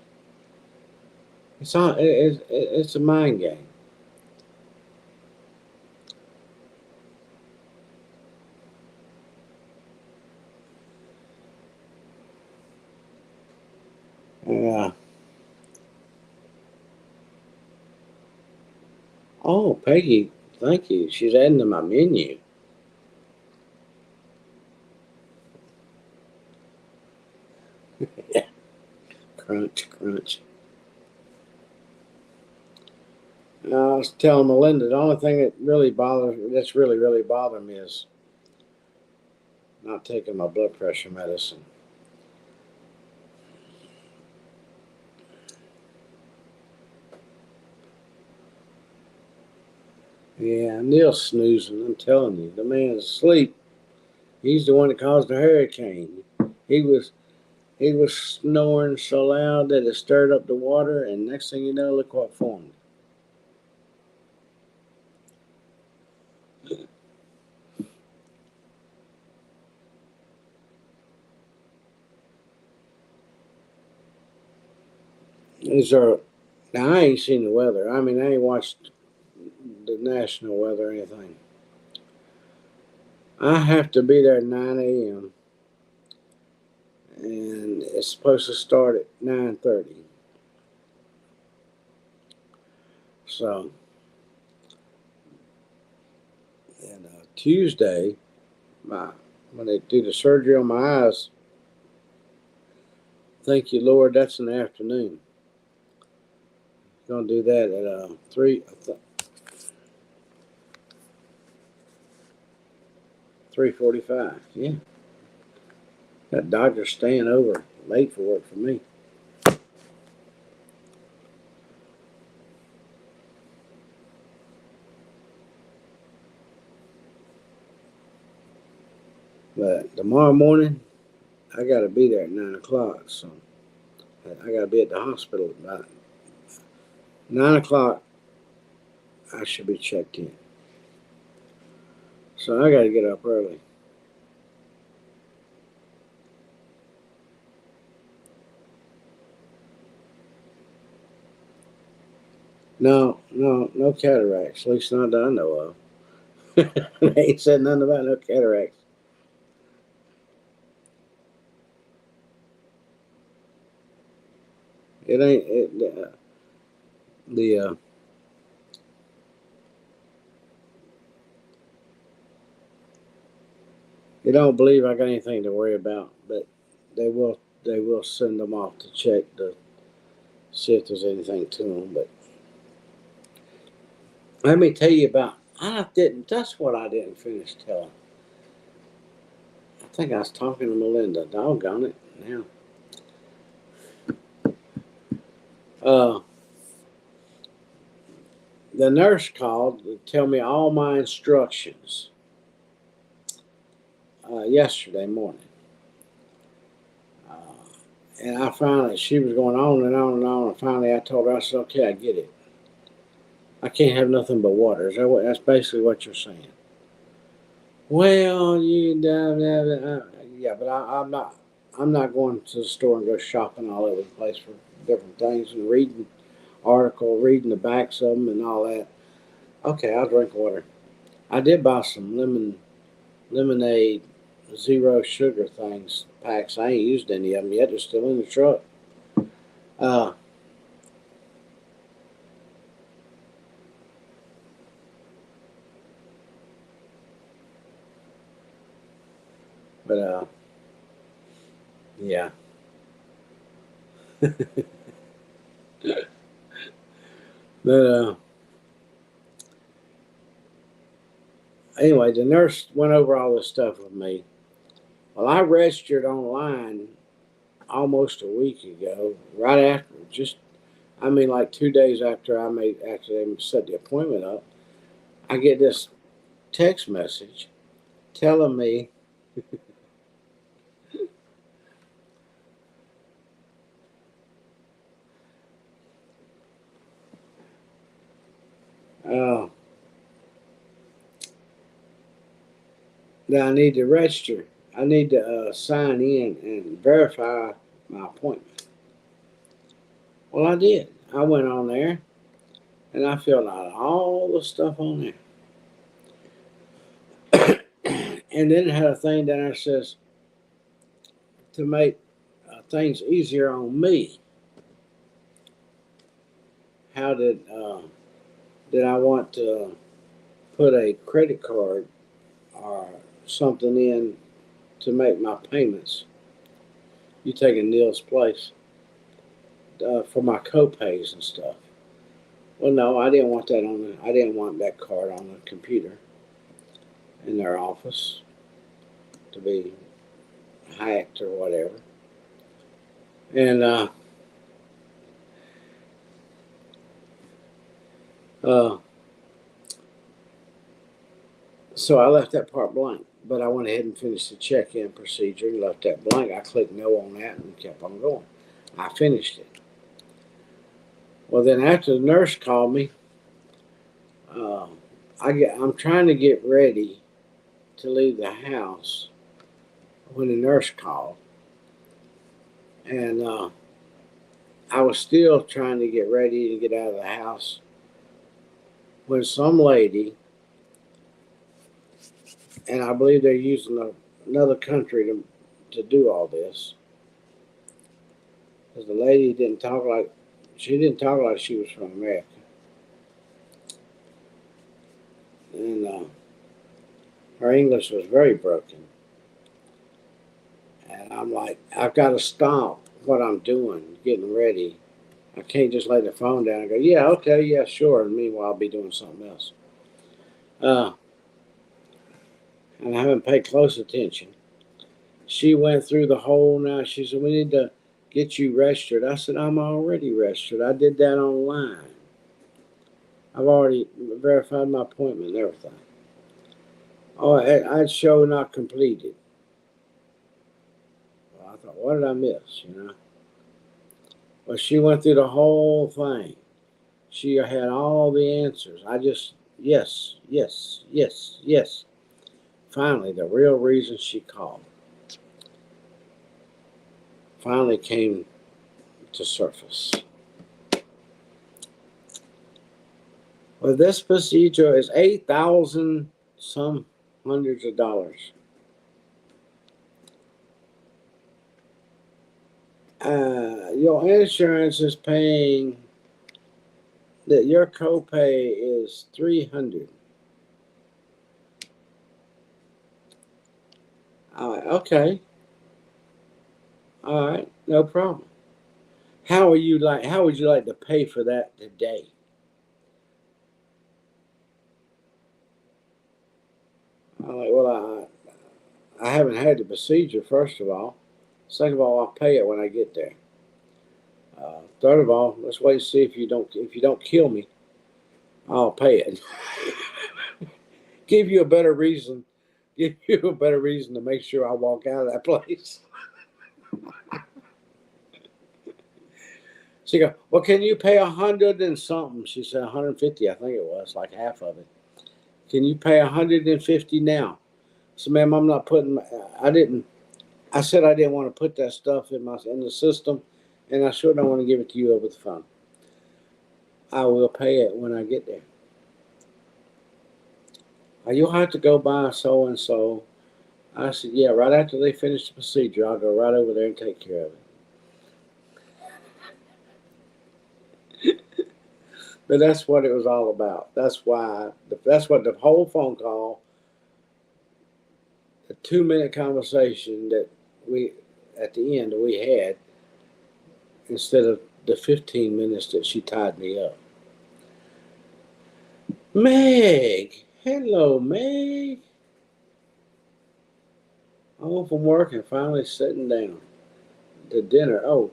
It's a mind game. And Oh, Peggy, thank you. She's adding to my menu. Crunch, crunch. I was telling Melinda the only thing that's really bothering me is not taking my blood pressure medicine. Yeah, Neil's snoozing. I'm telling you, the man's asleep. He's the one that caused the hurricane. He was he was snoring so loud that it stirred up the water, and next thing you know, look what formed. These are now. I ain't seen the weather. I mean, I ain't watched the national weather or anything. I have to be there at 9 a.m. and it's supposed to start at 9:30. So, and Tuesday, my when they do the surgery on my eyes, thank you Lord, that's in the afternoon. Gonna do that at 3:45. Yeah, that doctor's staying over late for work for me. But tomorrow morning, I gotta be there at 9 o'clock. So I gotta be at the hospital at about 9 o'clock. I should be checked in. So I gotta get up early. No, no, no cataracts. At least not that I know of. They ain't said nothing about no cataracts. It ain't the they don't believe I got anything to worry about, but they will send them off to check to see if there's anything to them. But let me tell you about. I didn't. That's what I didn't finish telling. I think I was talking to Melinda. Doggone it. Now, uh, the nurse called to tell me all my instructions yesterday morning. Uh, and I finally, she was going on and on and on. And finally, I told her, I said, okay, I get it. I can't have nothing but water. That's basically what you're saying. Well, yeah, but I'm not. I'm not going to the store and go shopping all over the place for different things and reading the backs of them and all that. Okay, I'll drink water. I did buy some lemonade, zero sugar things packs. I ain't used any of them yet. They're still in the truck. Uh, but yeah. But anyway, the nurse went over all this stuff with me. Well, I registered online almost a week ago, right after, I mean, like 2 days after after they set the appointment up. I get this text message telling me, uh, that I need to register. I need to sign in and verify my appointment. Well, I did. I went on there and I filled out all the stuff on there. And then it had a thing down there that says to make things easier on me. How did that I want to put a credit card or something in to make my payments. You taking Neil's place for my co-pays and stuff. Well, no, I didn't want that on the. I didn't want that card on the computer in their office to be hacked or whatever. And uh, so I left that part blank. But I went ahead and finished the check-in procedure and left that blank. I clicked no on that and kept on going. I finished it. Well, then after the nurse called me, uh, I'm trying to get ready to leave the house when the nurse called, and I was still trying to get ready to get out of the house when some lady, and I believe they're using another country to do all this, because the lady didn't talk like she was from America, and her English was very broken. And I'm like, I've got to stop what I'm doing, getting ready. I can't just lay the phone down and go, yeah, okay, yeah, sure. And meanwhile, I'll be doing something else. Uh, and I haven't paid close attention. She went through the whole now. She said, we need to get you registered. I said, I'm already registered. I did that online. I've already verified my appointment and everything. Oh, I'd show not completed. Well, I thought, what did I miss, you know? Well, she went through the whole thing. She had all the answers. I just, yes, yes, yes, yes. Finally, the real reason she called finally came to surface. Well, this procedure is 8,000 some hundreds of dollars. Your insurance is paying that your copay is 300. Okay, all right, no problem. How would you like to pay for that today? I'm like, well, I haven't had the procedure, first of all. Second of all, I'll pay it when I get there. Third of all, let's wait and see if you don't kill me, I'll pay it. Give you a better reason. Give you a better reason to make sure I walk out of that place. She go, well, can you pay 100 and something? She said 150, I think it was, like half of it. Can you pay 150 now? So, ma'am, I'm not putting. I didn't. I said I didn't want to put that stuff in the system, and I sure don't want to give it to you over the phone. I will pay it when I get there. You'll have to go by so and so. I said, yeah, right after they finish the procedure, I'll go right over there and take care of it. But that's what it was all about. That's what the whole phone call, the 2 minute conversation that we, at the end, we had, instead of the 15 minutes that she tied me up. Meg! Hello, Meg! Home from work and finally sitting down to dinner. Oh,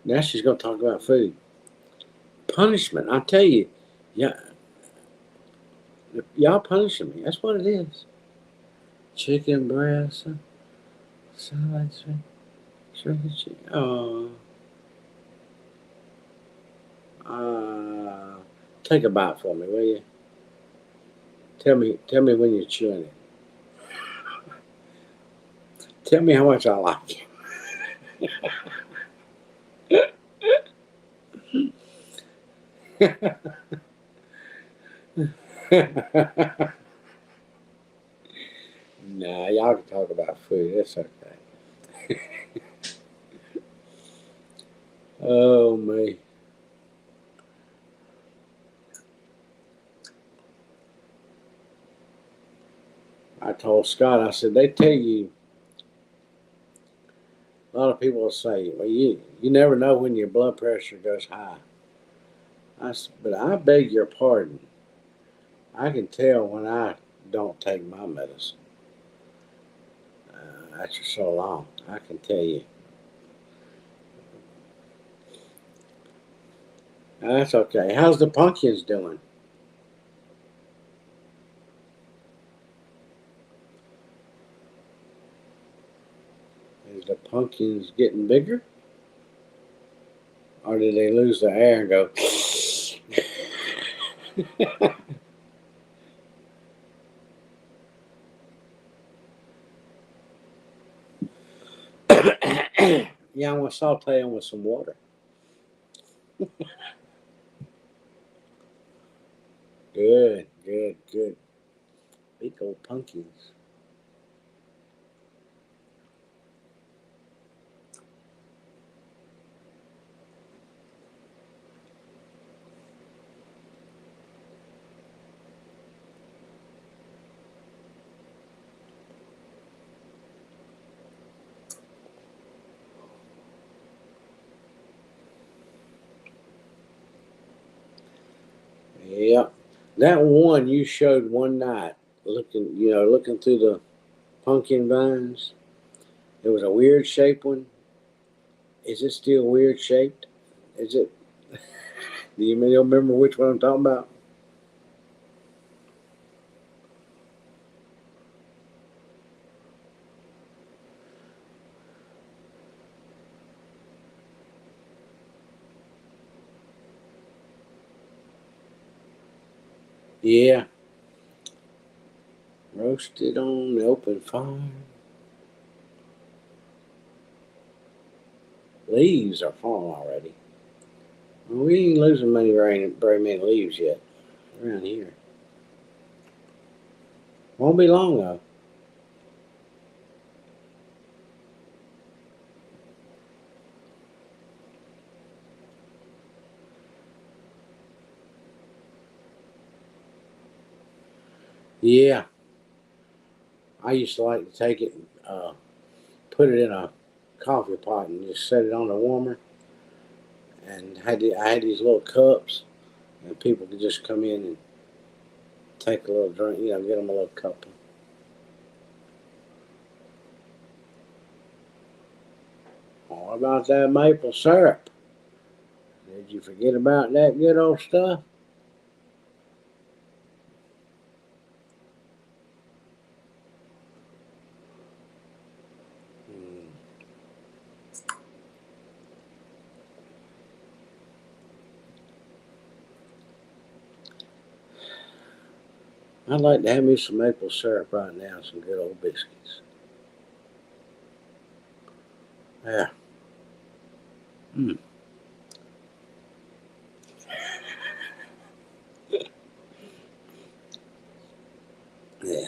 now she's going to talk about food. Punishment. I tell you, yeah, y'all punishing me. That's what it is. Chicken breast, salad, shredded chicken. Oh, take a bite for me, will you? Tell me when you're chewing it. Tell me how much I like it. Nah, y'all can talk about food. It's okay. Oh me. I told Scott, I said, they tell you, a lot of people will say, well, you never know when your blood pressure goes high. But I beg your pardon. I can tell when I don't take my medicine. After so long, I can tell you. That's okay. How's the pumpkins doing? Is the pumpkins getting bigger? Or did they lose the air and go? Yeah, I'm going to saute them with some water. Good, good, good. Big old pumpkins. Yep. That one you showed one night, looking through the pumpkin vines. It was a weird shaped one. Is it still weird shaped? Is it? Do you remember which one I'm talking about? Yeah. Roasted on the open fire. Leaves are falling already. Well, we ain't losing very many leaves yet around here. Won't be long though. Yeah, I used to like to take it, put it in a coffee pot, and just set it on the warmer. And I had these little cups, and people could just come in and take a little drink. Get them a little cup. What about that maple syrup? Did you forget about that good old stuff? Hmm. I'd like to have me some maple syrup right now, some good old biscuits. Yeah. Mm. Yeah.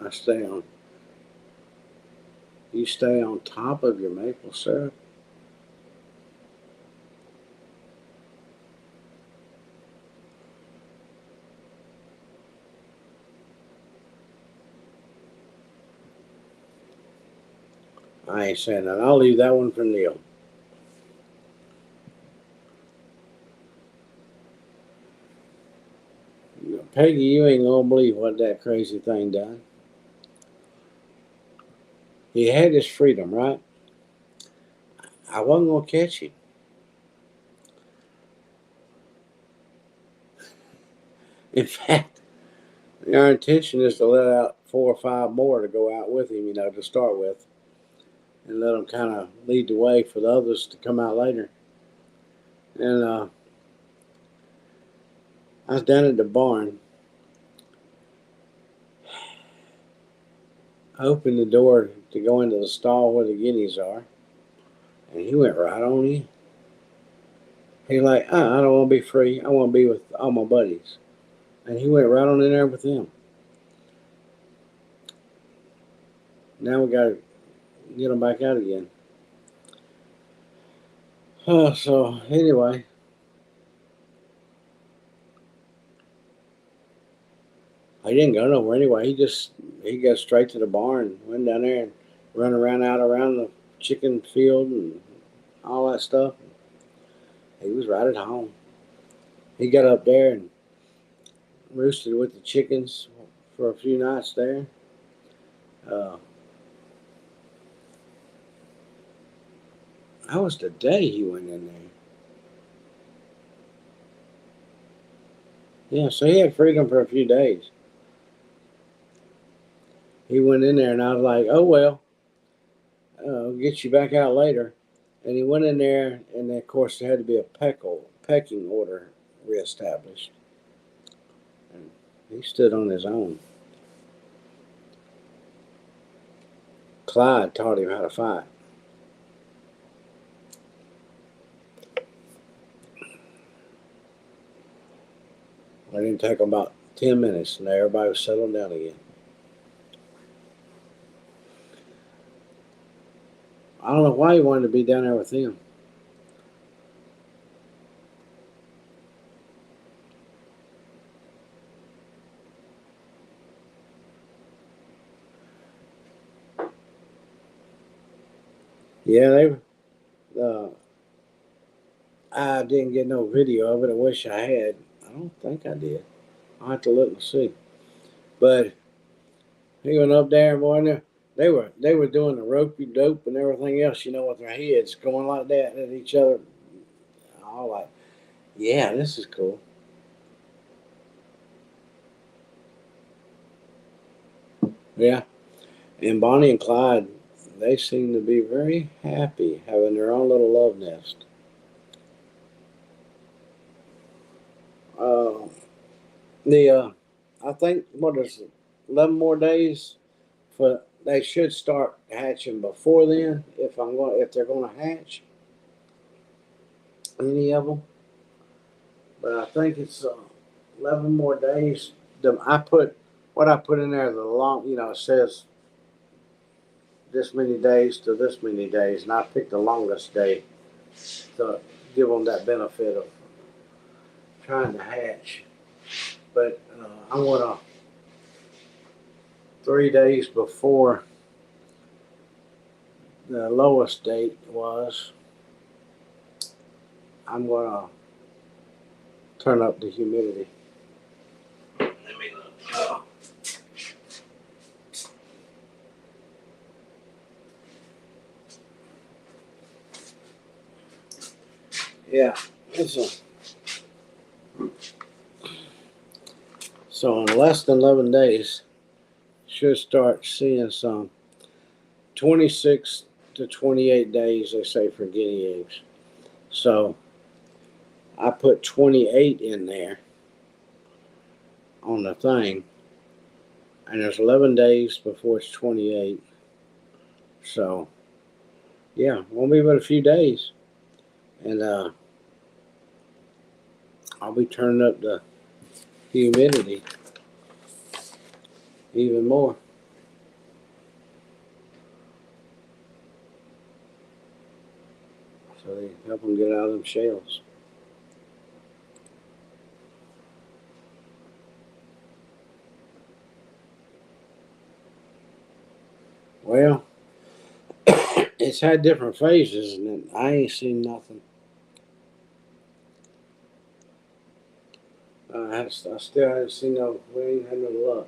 I stay on. You stay on top of your maple syrup. I ain't saying that. I'll leave that one for Neil. Peggy, you ain't gonna believe what that crazy thing done. He had his freedom, right? I wasn't gonna catch him. In fact, our intention is to let out 4 or 5 more to go out with him, to start with, and let him kind of lead the way for the others to come out later. And I was down at the barn. I opened the door to go into the stall where the guineas are, and he went right on in. He's like, I don't want to be free. I want to be with all my buddies. And he went right on in there with them. Now we got to get him back out again. So anyway, he didn't go nowhere anyway. He got straight to the barn, went down there and run around out around the chicken field and all that stuff. He was right at home. He got up there and roosted with the chickens for a few nights there. Uh, that was the day he went in there. Yeah, so he had freedom for a few days. He went in there, and I was like, "Oh well, I'll get you back out later." And he went in there, and of course there had to be a pecking order reestablished. And he stood on his own. Clyde taught him how to fight. It didn't take him about 10 minutes, and everybody was settling down again. I don't know why he wanted to be down there with him. Yeah, I didn't get no video of it. I wish I had. I don't think I did. I'll have to look and see. But he went up there, boy, and they were doing the ropey dope and everything else, with their heads going like that at each other. All like, yeah, this is cool. Yeah, and Bonnie and Clyde, they seem to be very happy having their own little love nest. Uh, the I think what is it, 11 more days for they should start hatching before then. If they're going to hatch any of them, but I think it's 11 more days. I put what I put in there. The long, it says this many days to this many days, and I picked the longest day to give them that benefit of trying to hatch. But I want to 3 days before the lowest date was. I'm gonna turn up the humidity. Let me look. Yeah, so in less than 11 days, should start seeing some 26 to 28 days, they say, for guinea eggs. So I put 28 in there on the thing, and there's 11 days before it's 28. So yeah, won't be but a few days, and I'll be turning up the humidity even more. So they help them get out of them shells. Well, it's had different phases, and I ain't seen nothing. I still haven't seen no. We ain't had no luck.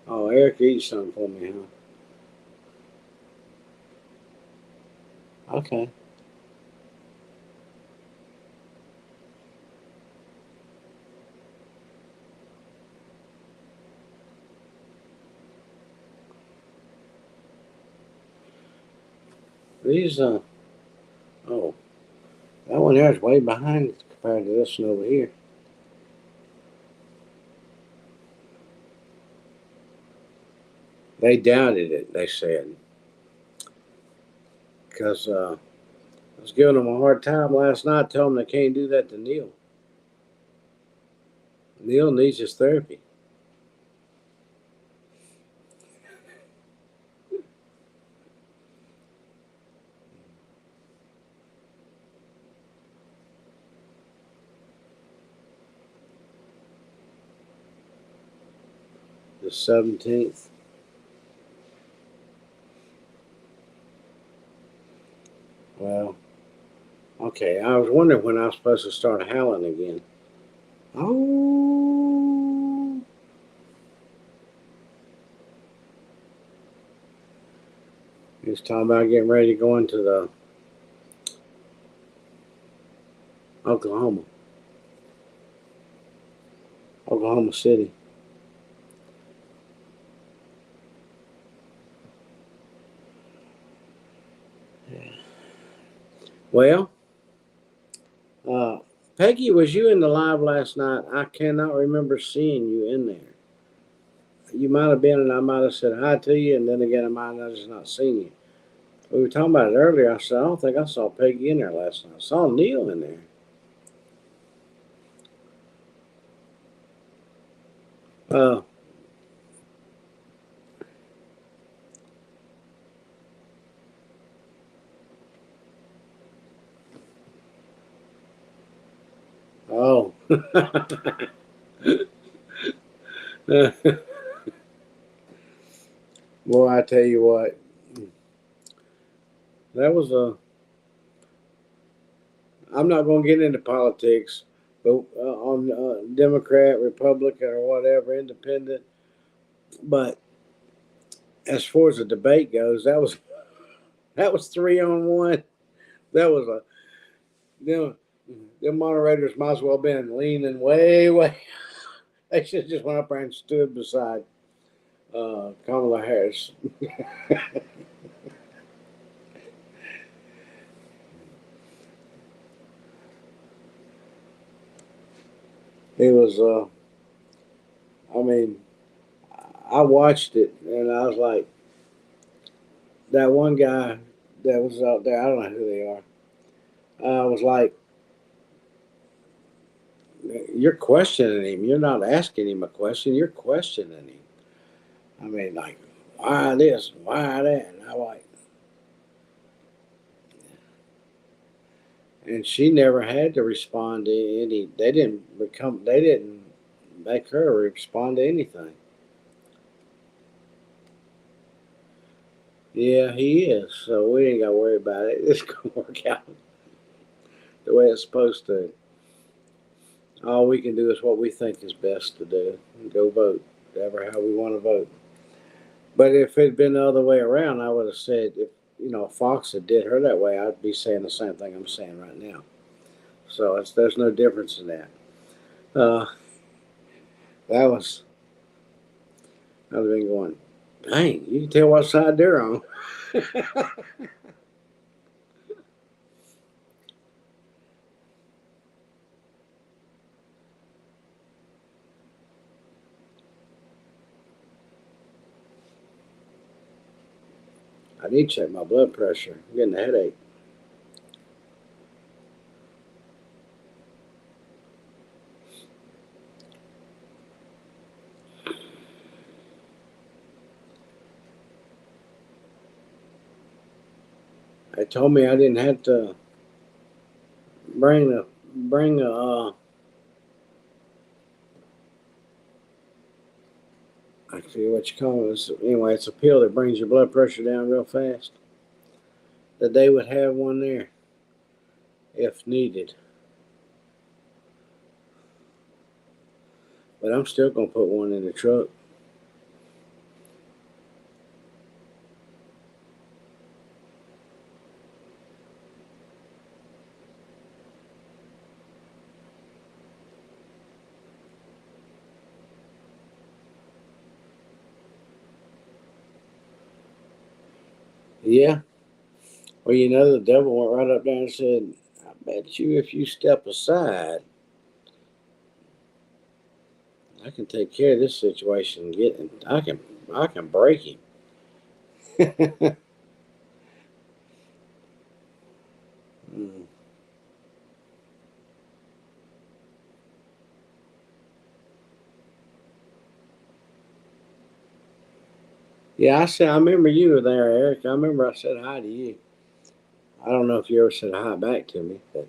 Oh, Eric eats something for me, huh? Okay. These oh, that one there is way behind compared to this one over here. They doubted it, they said. Because I was giving them a hard time last night, telling them they can't do that to Neil. Neil needs his therapy. The 17th. Well, okay. I was wondering when I was supposed to start howling again. Oh. He was talking about getting ready to go into the Oklahoma City. Well, Peggy, was you in the live last night? I cannot remember seeing you in there. You might have been, and I might have said hi to you, and then again, I might have just not seen you. We were talking about it earlier. I said, I don't think I saw Peggy in there last night. I saw Neil in there. Uh, oh. Boy, I tell you what, that was a. I'm not going to get into politics, but on Democrat, Republican, or whatever, Independent. But as far as the debate goes, that was 3-on-1. That was a them, them moderators might as well have been leaning way, way. They should have just went up there and stood beside Kamala Harris. It was, I mean, I watched it and I was like, that one guy that was out there, I don't know who they are. I was like, you're questioning him. You're not asking him a question. You're questioning him. I mean, like, why this? Why that? And I like, and she never had to respond to any. They didn't become. They didn't make her respond to anything. Yeah, he is. So we ain't got to worry about it. It's gonna work out the way it's supposed to. All we can do is what we think is best to do. Go vote, whatever how we want to vote. But if it had been the other way around, I would have said if Fox had did her that way, I'd be saying the same thing I'm saying right now. So there's no difference in that. Uh, that was I've been going. Dang, you can tell what side they're on. I need to check my blood pressure. I'm getting a headache. They told me I didn't have to bring a I forget what you call it. Anyway, it's a pill that brings your blood pressure down real fast. That they would have one there if needed. But I'm still gonna put one in the truck. Yeah. Well, the devil went right up there and said, bet you if you step aside, I can take care of this situation and get him. I can break him. Mm. Yeah, I remember you were there, Eric. I remember I said hi to you. I don't know if you ever said hi back to me, but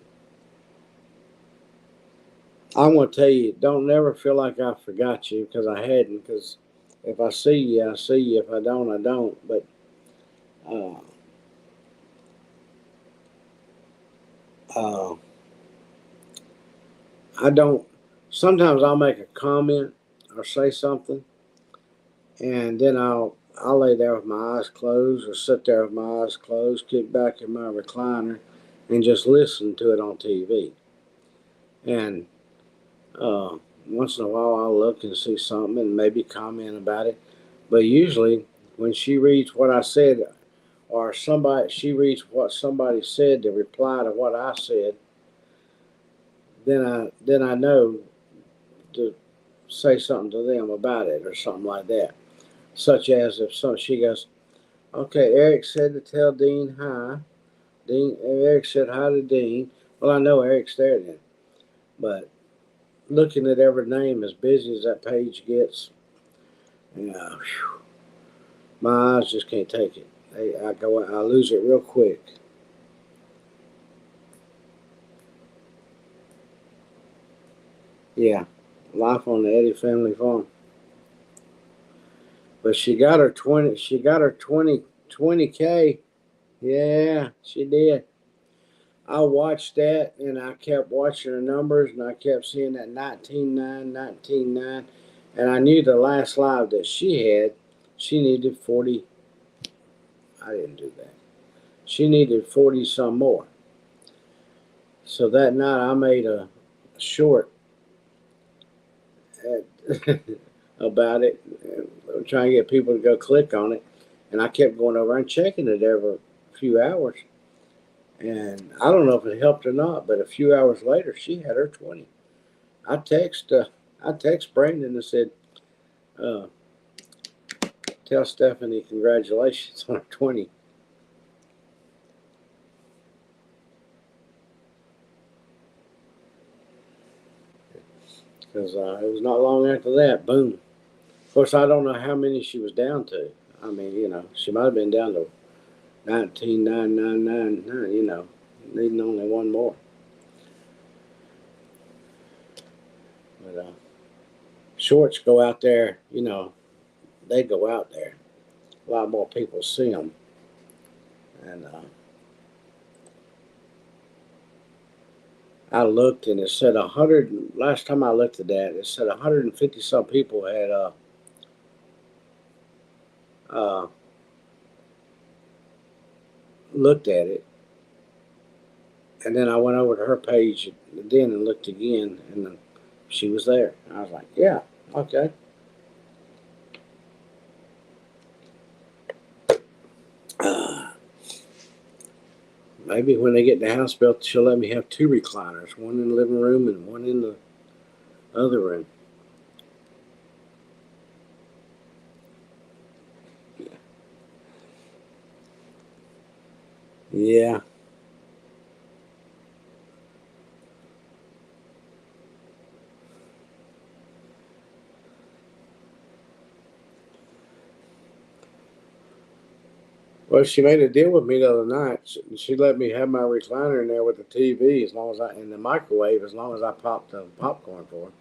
I want to tell you, don't never feel like I forgot you because I hadn't. Because if I see you, I see you. If I don't, I don't. But uh, uh, I don't. Sometimes I'll make a comment or say something, and then I'll lay there with my eyes closed or sit there with my eyes closed, kick back in my recliner, and just listen to it on TV. And uh, once in a while, I'll look and see something and maybe comment about it. But usually, when she reads what I said, or somebody she reads what somebody said to reply to what I said, then I know to say something to them about it or something like that. Such as if she goes, okay, Eric said to tell Dean hi. Eric said hi to Dean. Well, I know Eric's there then, but looking at every name as busy as that page gets, you know, my eyes just can't take it. I lose it real quick. Yeah, life on the Eddie family farm. But she got her 20. She got her 20K. Yeah, she did. I watched that and I kept watching the numbers and I kept seeing that 19.9, 19.9. And I knew the last live that she had, she needed 40. I didn't do that. She needed 40 some more. So that night I made a short at, about it, trying to get people to go click on it. And I kept going over and checking it every few hours. And I don't know if it helped or not, but a few hours later, she had her 20. I text, uh, I text Brandon and said, uh, "Tell Stephanie congratulations on her 20." Because it was not long after that, boom. Of course, I don't know how many she was down to. I mean, she might have been down to 19,999. Needing only one more. But shorts go out there. They go out there. A lot more people see them, and I looked and it said 100. Last time I looked at that, it said 150 some people had uh, looked at it. And then I went over to her page then and looked again, and she was there. I was like, yeah, okay. Uh, Maybe when they get the house built, she'll let me have two recliners, one in the living room and one in the other room. Yeah. Well, she made a deal with me the other night. She let me have my recliner in there with the TV as long as in the microwave as long as I popped the popcorn for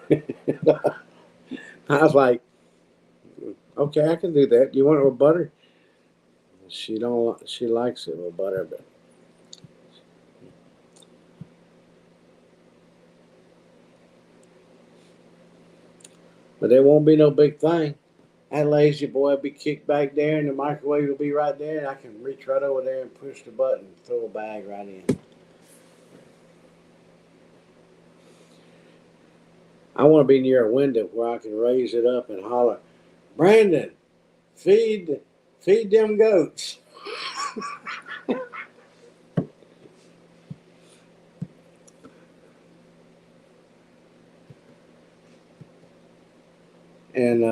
her. I was like, okay, I can do that. Do you want it with butter? She don't. She likes it with butter, but it won't be no big thing. That lazy boy will be kicked back there, and the microwave will be right there, and I can reach right over there and push the button, throw a bag right in. I want to be near a window where I can raise it up and holler, Brandon, feed, feed them goats. And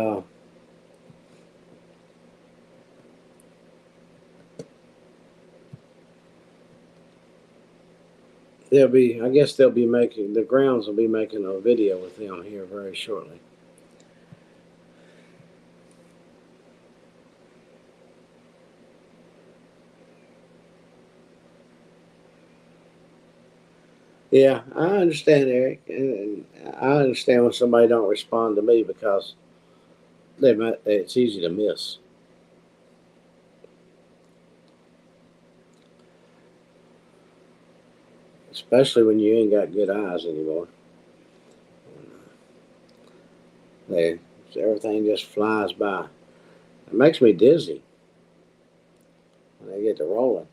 I guess they'll be making, the grounds will be making a video with them here very shortly. Yeah, I understand, Eric, and I understand when somebody don't respond to me because it's easy to miss. Especially when you ain't got good eyes anymore. They, everything just flies by. It makes me dizzy when they get to rolling.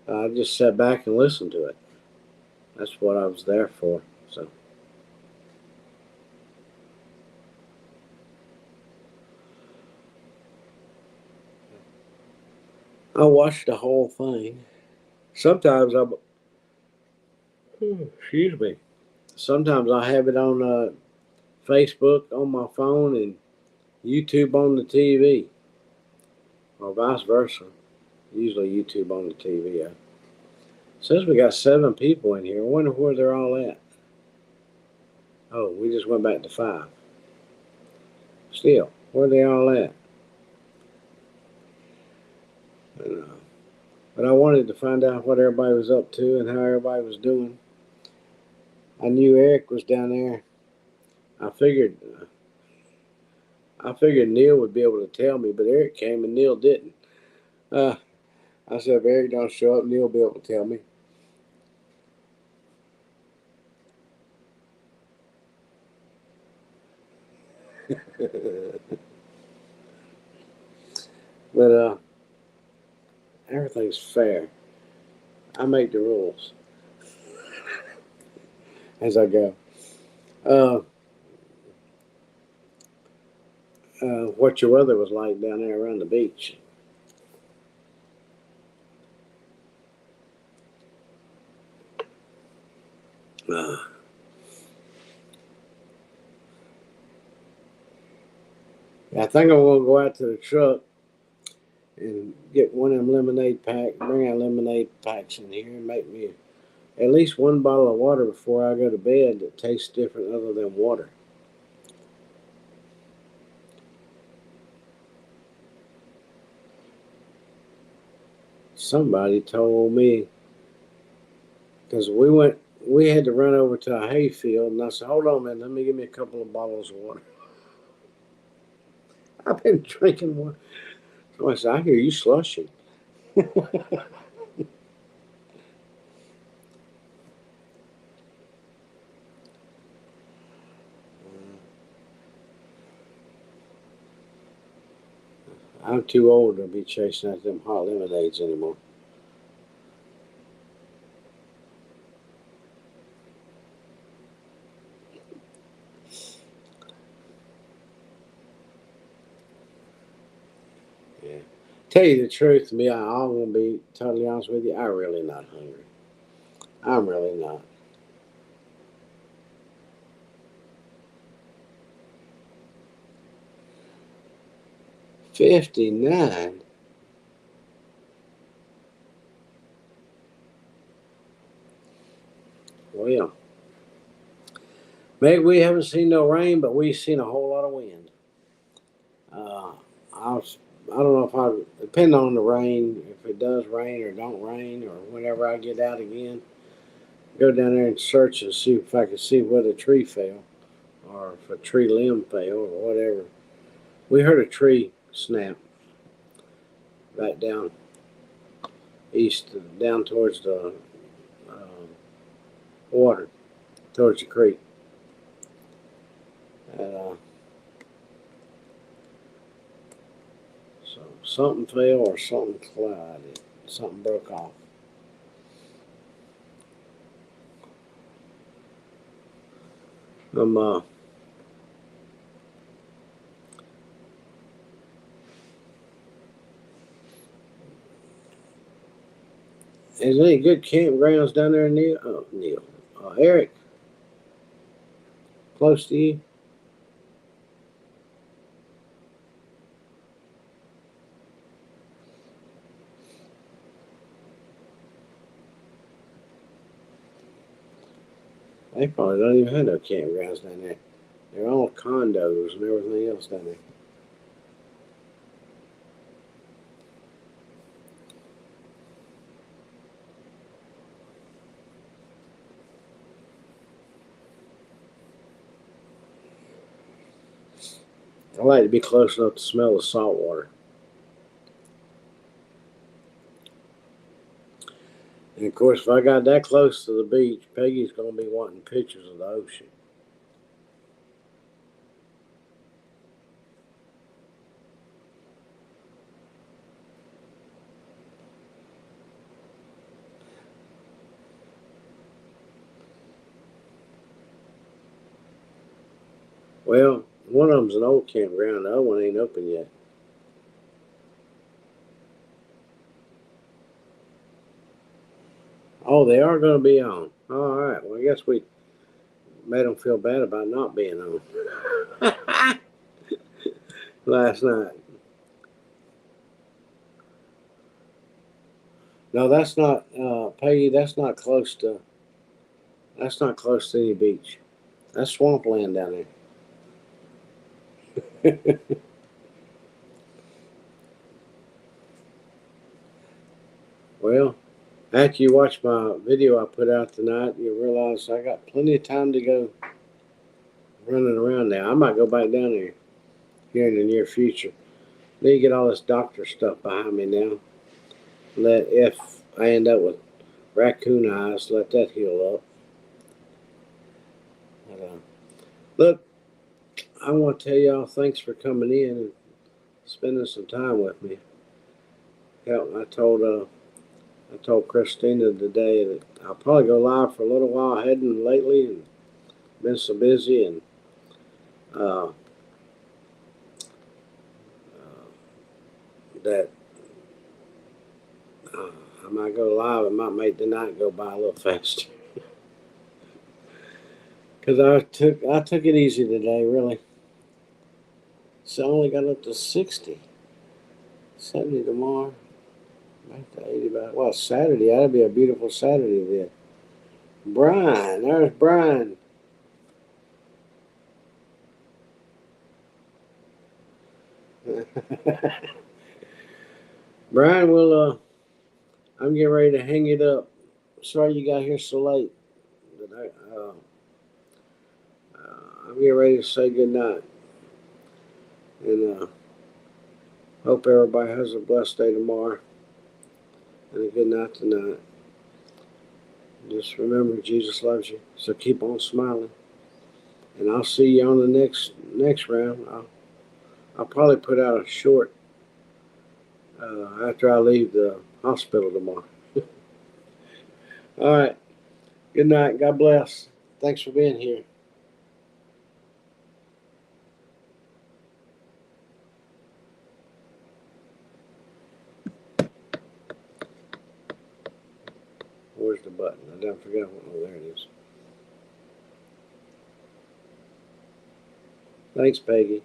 I just sat back and listened to it. That's what I was there for. So I watched the whole thing. Sometimes excuse me. Sometimes I have it on Facebook on my phone and YouTube on the TV, or vice versa. Usually YouTube on the TV. It says we got 7 people in here. I wonder where they're all at. Oh, we just went back to 5. Still, where they all at? And, but I wanted to find out what everybody was up to and how everybody was doing. I knew Eric was down there. I figured Neil would be able to tell me, but Eric came and Neil didn't. I said, if Eric don't show up, Neil will be able to tell me. But everything's fair. I make the rules as I go. Uh, what your weather was like down there around the beach? Uh, I think I'm gonna go out to the truck and get one of them lemonade packs. Bring our lemonade packs in here and make me at least one bottle of water before I go to bed that tastes different other than water. Somebody told me because we had to run over to a hay field, and I said, "Hold on, man, let me give me a couple of bottles of water." I've been drinking water. Somebody said, "I hear you slushing." I'm too old to be chasing after them hot lemonades anymore. Yeah. Tell you the truth, to me, I'm gonna be totally honest with you. I'm really not hungry. I'm really not. 59. Well, maybe we haven't seen no rain, but we've seen a whole lot of wind. Uh, I don't know if I depend on the rain, if it does rain or don't rain, or whenever I get out again, go down there and search and see if I can see where the tree fell, or if a tree limb fell, or whatever. We heard a tree snap right down east, down towards the uh, water, towards the creek. And, so something fell or something collided. Something broke off. I'm Is there any good campgrounds down there, Neil? Oh, Neil. Eric, close to you? They probably don't even have no campgrounds down there. They're all condos and everything else down there. I like to be close enough to smell the salt water. And of course, if I got that close to the beach, Peggy's going to be wanting pictures of the ocean. Well, one of them's an old campground. The other one ain't open yet. Oh, they are going to be on. All right. Well, I guess we made them feel bad about not being on last night. No, that's not Peggy. That's not close to. That's not close to any beach. That's swampland down there. Well, after you watch my video I put out tonight, you'll realize I got plenty of time to go running around now. I might go back down there here in the near future. Need to get all this doctor stuff behind me now. Let if I end up with raccoon eyes, let that heal up. But, look, I want to tell y'all thanks for coming in and spending some time with me. Hell, I told Christina today that I'll probably go live for a little while. I hadn't lately and been so busy, and uh, that I might go live. It might make the night go by a little faster. Cause I took it easy today, really. So I only got up to 60, 70 tomorrow, back to 80 back. Well, Saturday, that'll be a beautiful Saturday then. Brian, there's Brian. Brian, will I'm getting ready to hang it up. Sorry you got here so late. But I'm getting ready to say good night. And hope everybody has a blessed day tomorrow. And a good night tonight. Just remember, Jesus loves you. So keep on smiling. And I'll see you on the next round. I'll probably put out a short after I leave the hospital tomorrow. All right. Good night. God bless. Thanks for being here. Where's the button? I done forgot one. Oh, there it is. Thanks, Peggy.